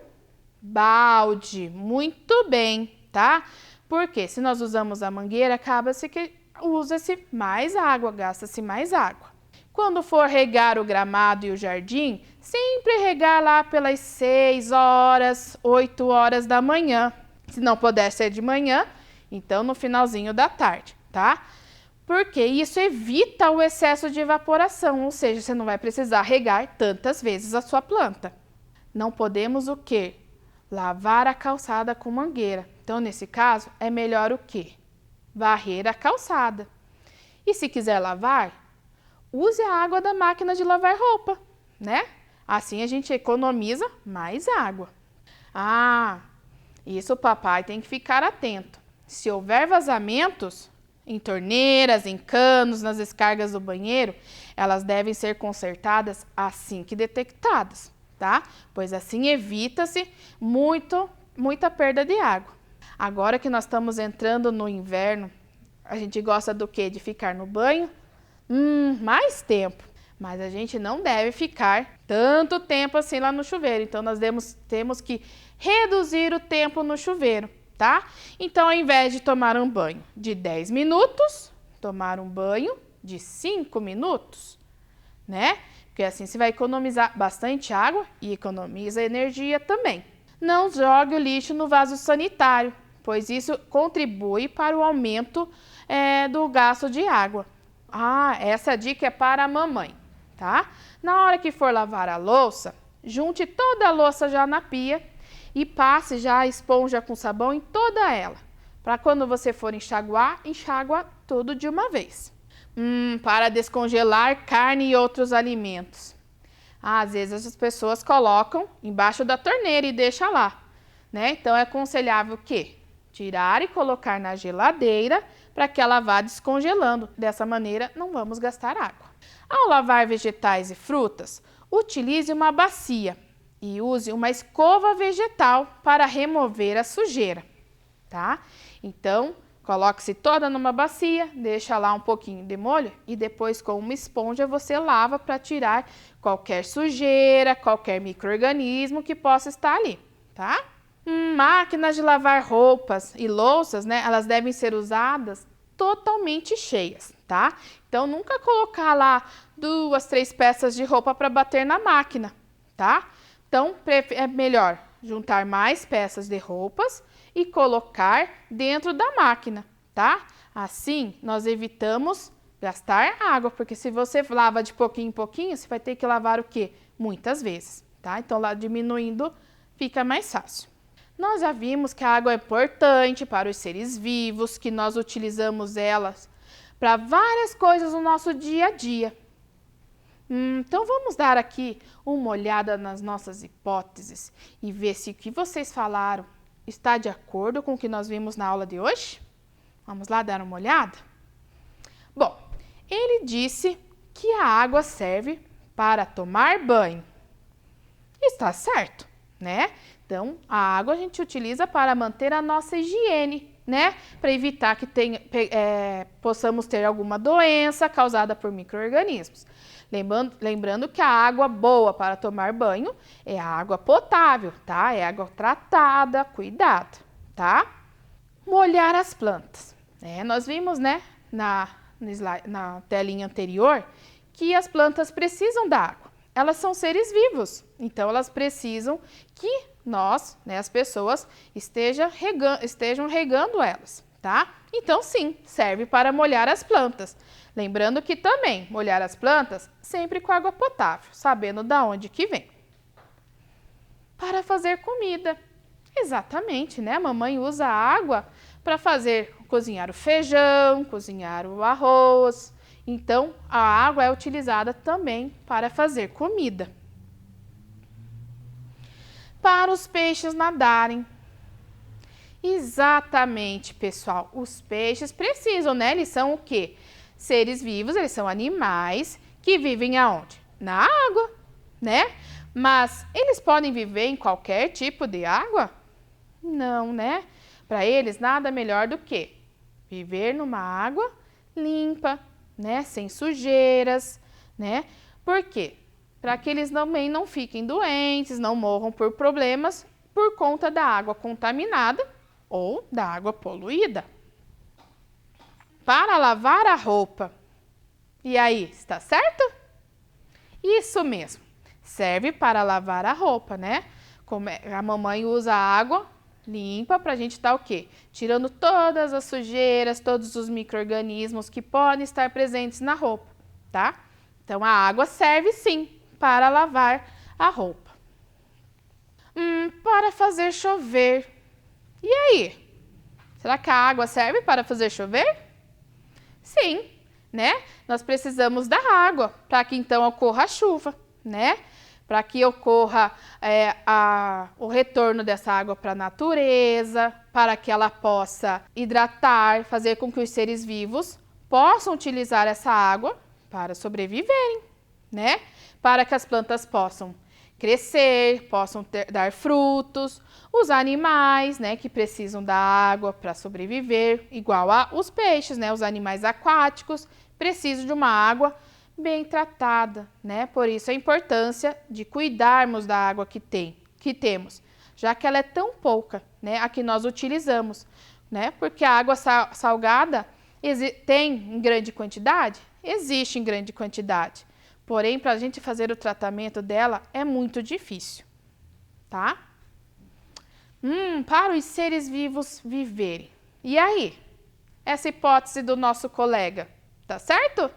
balde. Muito bem, tá? Porque se nós usamos a mangueira, acaba-se que usa-se mais água, gasta-se mais água. Quando for regar o gramado e o jardim, sempre regar lá pelas 6 horas, 8 horas da manhã. Se não puder ser de manhã, então no finalzinho da tarde, tá? Porque isso evita o excesso de evaporação, ou seja, você não vai precisar regar tantas vezes a sua planta. Não podemos o quê? Lavar a calçada com mangueira. Então, nesse caso, é melhor o quê? Varrer a calçada. E se quiser lavar, use a água da máquina de lavar roupa, né? Assim a gente economiza mais água. Ah, isso o papai tem que ficar atento. Se houver vazamentos em torneiras, em canos, nas descargas do banheiro, elas devem ser consertadas assim que detectadas, tá? Pois assim evita-se muita perda de água. Agora que nós estamos entrando no inverno, a gente gosta do quê? De ficar no banho? Mais tempo. Mas a gente não deve ficar tanto tempo assim lá no chuveiro. Então, nós temos que reduzir o tempo no chuveiro, tá? Então, ao invés de tomar um banho de 10 minutos, tomar um banho de 5 minutos, né? Porque assim você vai economizar bastante água e economiza energia também. Não jogue o lixo no vaso sanitário, pois isso contribui para o aumento do gasto de água. Ah, essa dica é para a mamãe, tá? Na hora que for lavar a louça, junte toda a louça já na pia e passe já a esponja com sabão em toda ela. Para quando você for enxaguar, enxágua tudo de uma vez. Para descongelar carne e outros alimentos. Às vezes as pessoas colocam embaixo da torneira e deixam lá, né? Então é aconselhável o quê? Tirar e colocar na geladeira para que ela vá descongelando. Dessa maneira, não vamos gastar água. Ao lavar vegetais e frutas, utilize uma bacia e use uma escova vegetal para remover a sujeira, tá? Então, coloque-se toda numa bacia, deixa lá um pouquinho de molho e depois com uma esponja você lava para tirar qualquer sujeira, qualquer micro-organismo que possa estar ali, tá? Máquinas de lavar roupas e louças, né? Elas devem ser usadas totalmente cheias, tá? Então, nunca colocar lá 2, 3 peças de roupa para bater na máquina, tá? Então, é melhor juntar mais peças de roupas e colocar dentro da máquina, tá? Assim, nós evitamos gastar água, porque se você lava de pouquinho em pouquinho, você vai ter que lavar o quê? Muitas vezes, tá? Então, lá diminuindo, fica mais fácil. Nós já vimos que a água é importante para os seres vivos, que nós utilizamos elas para várias coisas no nosso dia a dia. Então vamos dar aqui uma olhada nas nossas hipóteses e ver se o que vocês falaram está de acordo com o que nós vimos na aula de hoje? Vamos lá dar uma olhada? Bom, ele disse que a água serve para tomar banho. Está certo, né? Então, a água a gente utiliza para manter a nossa higiene, né? Para evitar que possamos ter alguma doença causada por micro-organismos. Lembrando que a água boa para tomar banho é a água potável, tá? É água tratada, cuidado, tá? Molhar as plantas. Nós vimos, né, na telinha anterior, que as plantas precisam da água. Elas são seres vivos, então elas precisam que nós, né, as pessoas, estejam regando elas, tá? Então, sim, serve para molhar as plantas. Lembrando que também molhar as plantas sempre com água potável, sabendo da onde que vem. Para fazer comida. Exatamente, né? A mamãe usa a água para cozinhar o feijão, cozinhar o arroz. Então, a água é utilizada também para fazer comida. Para os peixes nadarem. Exatamente, pessoal. Os peixes precisam, né? Eles são o quê? Seres vivos, eles são animais que vivem aonde? Na água, né? Mas eles podem viver em qualquer tipo de água? Não, né? Para eles, nada melhor do que viver numa água limpa, né? Sem sujeiras, né? Por quê? Para que eles também não fiquem doentes, não morram por problemas por conta da água contaminada ou da água poluída. Para lavar a roupa. E aí, está certo? Isso mesmo. Serve para lavar a roupa, né? A mamãe usa água limpa para a gente estar o quê? Tirando todas as sujeiras, todos os micro-organismos que podem estar presentes na roupa, tá? Então, a água serve sim para lavar a roupa. Para fazer chover. E aí? Será que a água serve para fazer chover? Sim, né? Nós precisamos da água para que então ocorra a chuva, né? Para que ocorra o retorno dessa água para a natureza, para que ela possa hidratar, fazer com que os seres vivos possam utilizar essa água para sobreviverem, né? Para que as plantas possam crescer, possam dar frutos, os animais, né, que precisam da água para sobreviver, igual os peixes, né, os animais aquáticos, precisam de uma água bem tratada, né? Por isso a importância de cuidarmos da água que temos, já que ela é tão pouca, né, a que nós utilizamos, né? Porque a água salgada tem em grande quantidade? Existe em grande quantidade. Porém, para a gente fazer o tratamento dela é muito difícil, tá? Para os seres vivos viverem. E aí? Essa hipótese do nosso colega, tá certo?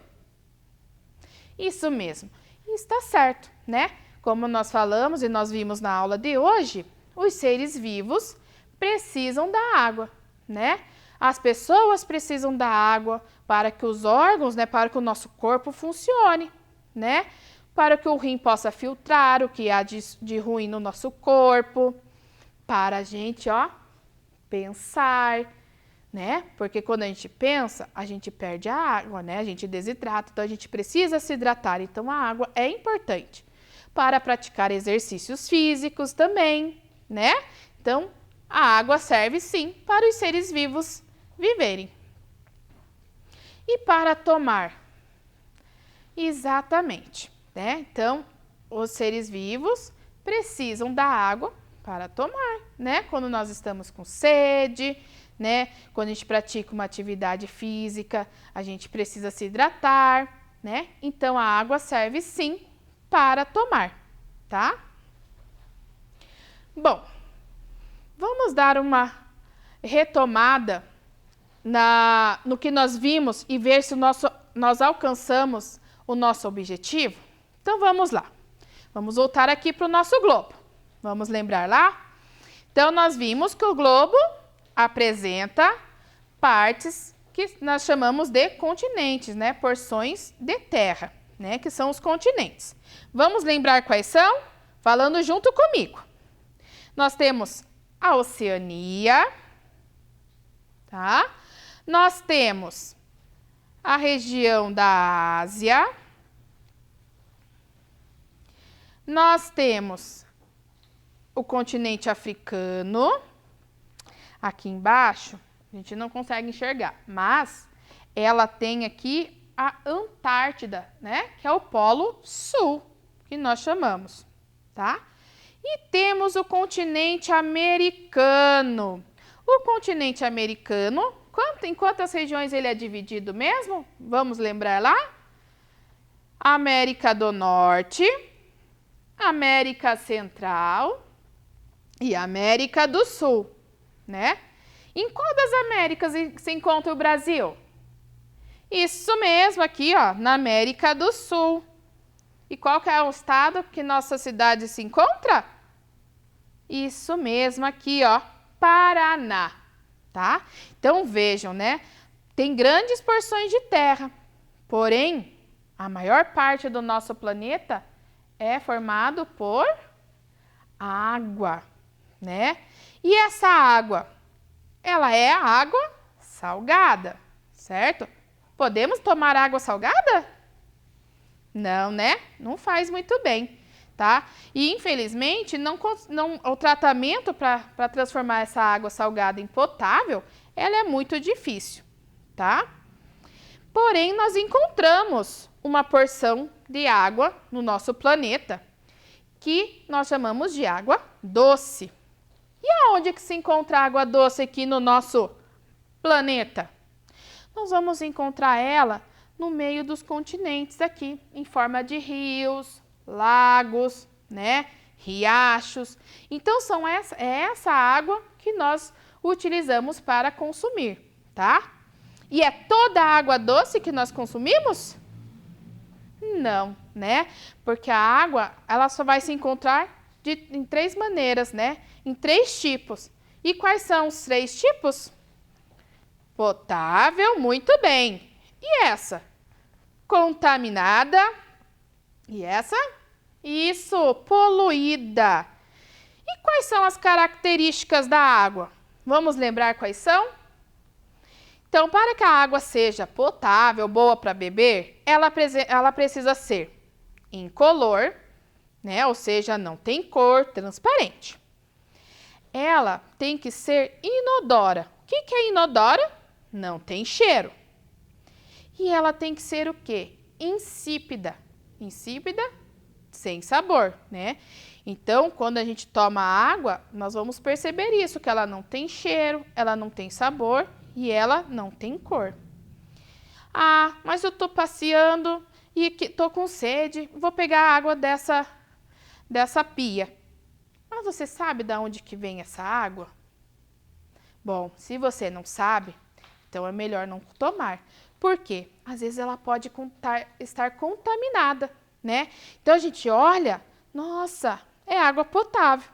Isso mesmo. Está certo, né? Como nós falamos e nós vimos na aula de hoje, os seres vivos precisam da água, né? As pessoas precisam da água para que os órgãos, né, para que o nosso corpo funcione, né? Para que o rim possa filtrar o que há de ruim no nosso corpo, para a gente, pensar, né? Porque quando a gente pensa, a gente perde a água, né? A gente desidrata, então a gente precisa se hidratar. Então a água é importante para praticar exercícios físicos também, né? Então a água serve sim para os seres vivos viverem. E para tomar? Exatamente, né? Então, os seres vivos precisam da água para tomar, né? Quando nós estamos com sede, né? Quando a gente pratica uma atividade física, a gente precisa se hidratar, né? Então, a água serve sim para tomar, tá? Bom, vamos dar uma retomada no que nós vimos e ver se nós alcançamos o nosso objetivo? Então, vamos lá. Vamos voltar aqui para o nosso globo. Vamos lembrar lá? Então, nós vimos que o globo apresenta partes que nós chamamos de continentes, né? Porções de terra, né, que são os continentes. Vamos lembrar quais são? Falando junto comigo. Nós temos a Oceania, tá? Nós temos a região da Ásia. Nós temos o continente africano. Aqui embaixo, a gente não consegue enxergar, mas ela tem aqui a Antártida, né? Que é o Polo Sul, que nós chamamos, tá? E temos o continente americano. O continente americano, em quantas regiões ele é dividido mesmo? Vamos lembrar lá? América do Norte, América Central e América do Sul, né? Em qual das Américas se encontra o Brasil? Isso mesmo, aqui, ó, na América do Sul. E qual que é o estado que nossa cidade se encontra? Isso mesmo, aqui, ó, Paraná, tá? Então, vejam, né? Tem grandes porções de terra, porém, a maior parte do nosso planeta é formado por água, né? E essa água, ela é água salgada, certo? Podemos tomar água salgada? Não, né? Não faz muito bem, tá? E, infelizmente, o tratamento para transformar essa água salgada em potável, ela é muito difícil, tá? Porém, nós encontramos uma porção de água no nosso planeta que nós chamamos de água doce. E aonde que se encontra água doce aqui no nosso planeta? Nós vamos encontrar ela no meio dos continentes aqui, em forma de rios, lagos, né, riachos. Então, é essa água que nós utilizamos para consumir, tá? E é toda a água doce que nós consumimos? Não, né? Porque a água, ela só vai se encontrar em 3 maneiras, né? Em 3 tipos. E quais são os 3 tipos? Potável, muito bem. E essa? Contaminada. E essa? Isso, poluída. E quais são as características da água? Vamos lembrar quais são? Então, para que a água seja potável, boa para beber, ela precisa ser incolor, né? Ou seja, não tem cor, transparente. Ela tem que ser inodora. O que é inodora? Não tem cheiro. E ela tem que ser o quê? Insípida. Insípida, sem sabor, né? Então, quando a gente toma água, nós vamos perceber isso, que ela não tem cheiro, ela não tem sabor e ela não tem cor. Ah, mas eu tô passeando e tô com sede, vou pegar a água dessa pia. Mas você sabe de onde que vem essa água? Bom, se você não sabe, então é melhor não tomar. Por quê? Às vezes ela pode estar contaminada, né? Então a gente olha, nossa, é água potável.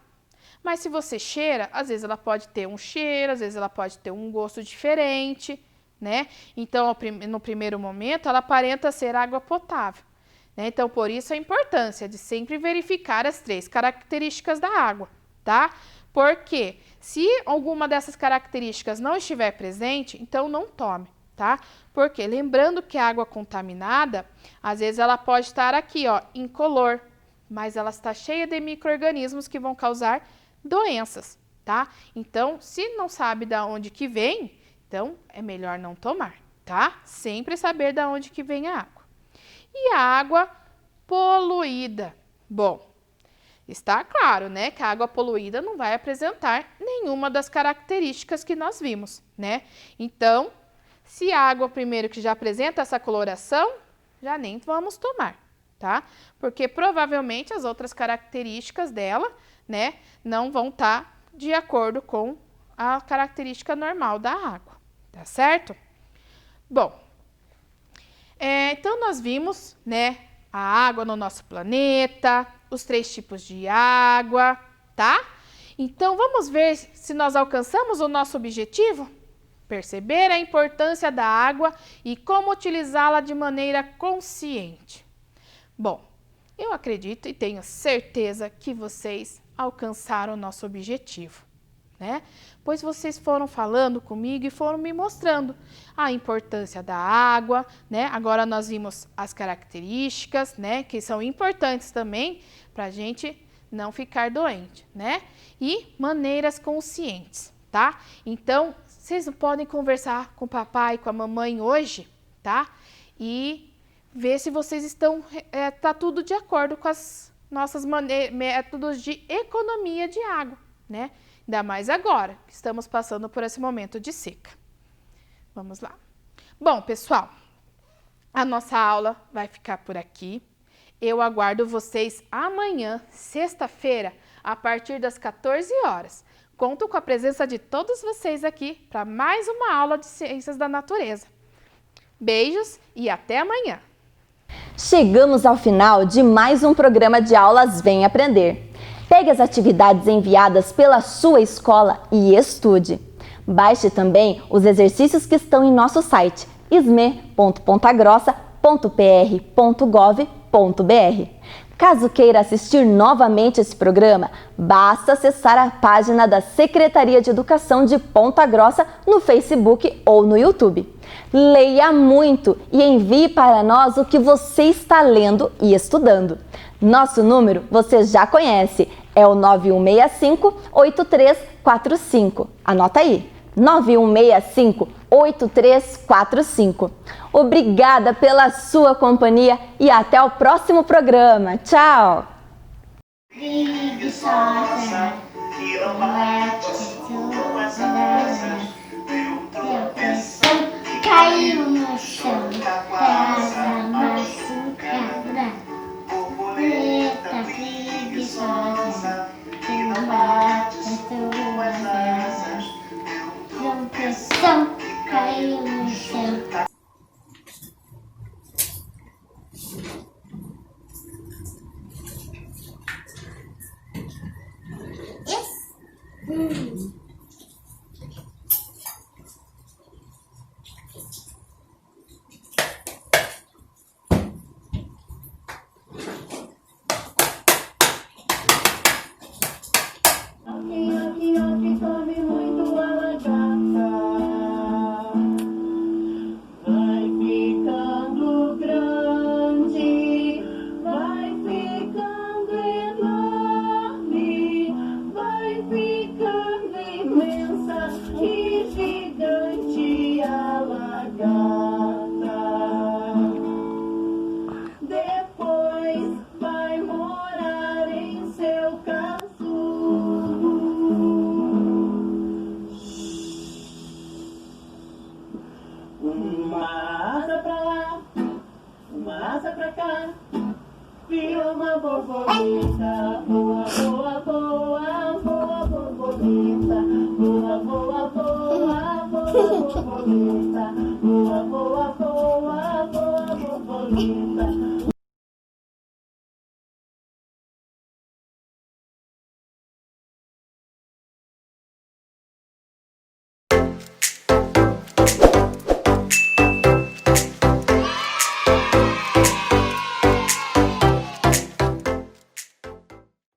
Mas se você cheira, às vezes ela pode ter um cheiro, às vezes ela pode ter um gosto diferente, né? Então, no primeiro momento, ela aparenta ser água potável, né? Então, por isso a importância de sempre verificar as 3 características da água, tá? Porque se alguma dessas características não estiver presente, então não tome, tá? Porque lembrando que a água contaminada, às vezes ela pode estar aqui, ó, incolor, mas ela está cheia de micro-organismos que vão causar doenças, tá? Então, se não sabe de onde que vem, então é melhor não tomar, tá? Sempre saber de onde que vem a água. E a água poluída? Bom, está claro, né, que a água poluída não vai apresentar nenhuma das características que nós vimos, né? Então, se a água primeiro que já apresenta essa coloração, já nem vamos tomar, tá? Porque provavelmente as outras características dela, né, não vão estar de acordo com a característica normal da água, tá certo? Bom, então nós vimos, né, a água no nosso planeta, os 3 tipos de água, tá? Então vamos ver se nós alcançamos o nosso objetivo? Perceber a importância da água e como utilizá-la de maneira consciente. Bom, eu acredito e tenho certeza que vocês alcançaram o nosso objetivo, né? Pois vocês foram falando comigo e foram me mostrando a importância da água, né? Agora nós vimos as características, né? Que são importantes também para a gente não ficar doente, né? E maneiras conscientes, tá? Então, vocês podem conversar com o papai e com a mamãe hoje, tá? E ver se vocês estão, tá tudo de acordo com as nossas métodos de economia de água, né? Ainda mais agora, que estamos passando por esse momento de seca. Vamos lá. Bom, pessoal, a nossa aula vai ficar por aqui. Eu aguardo vocês amanhã, sexta-feira, a partir das 14 horas. Conto com a presença de todos vocês aqui para mais uma aula de Ciências da Natureza. Beijos e até amanhã! Chegamos ao final de mais um programa de aulas Vem Aprender. Pegue as atividades enviadas pela sua escola e estude. Baixe também os exercícios que estão em nosso site sme.pontagrossa.pr.gov.br. Caso queira assistir novamente esse programa, basta acessar a página da Secretaria de Educação de Ponta Grossa no Facebook ou no YouTube. Leia muito e envie para nós o que você está lendo e estudando. Nosso número você já conhece, é o 9165-8345. Anota aí, 9165-8345. Obrigada pela sua companhia e até o próximo programa. Tchau! Preguiçosa, que não bate suas asas, tropeção, caiu no chão, casa machucada. Borboleta preguiçosa, que não bate suas asas, tropeção, caiu no chão. Come muito a lagarta, vai ficando grande, vai ficando enorme, vai ficando imensa e gigante a lagarta. Depois vai morar em seu casulo. Uma asa pra lá, uma asa pra cá, virou uma borboleta. Voa, voa, voa, voa, borboleta. Voa, voa, voa, voa, borboleta. Voa, voa, voa, voa, borboleta.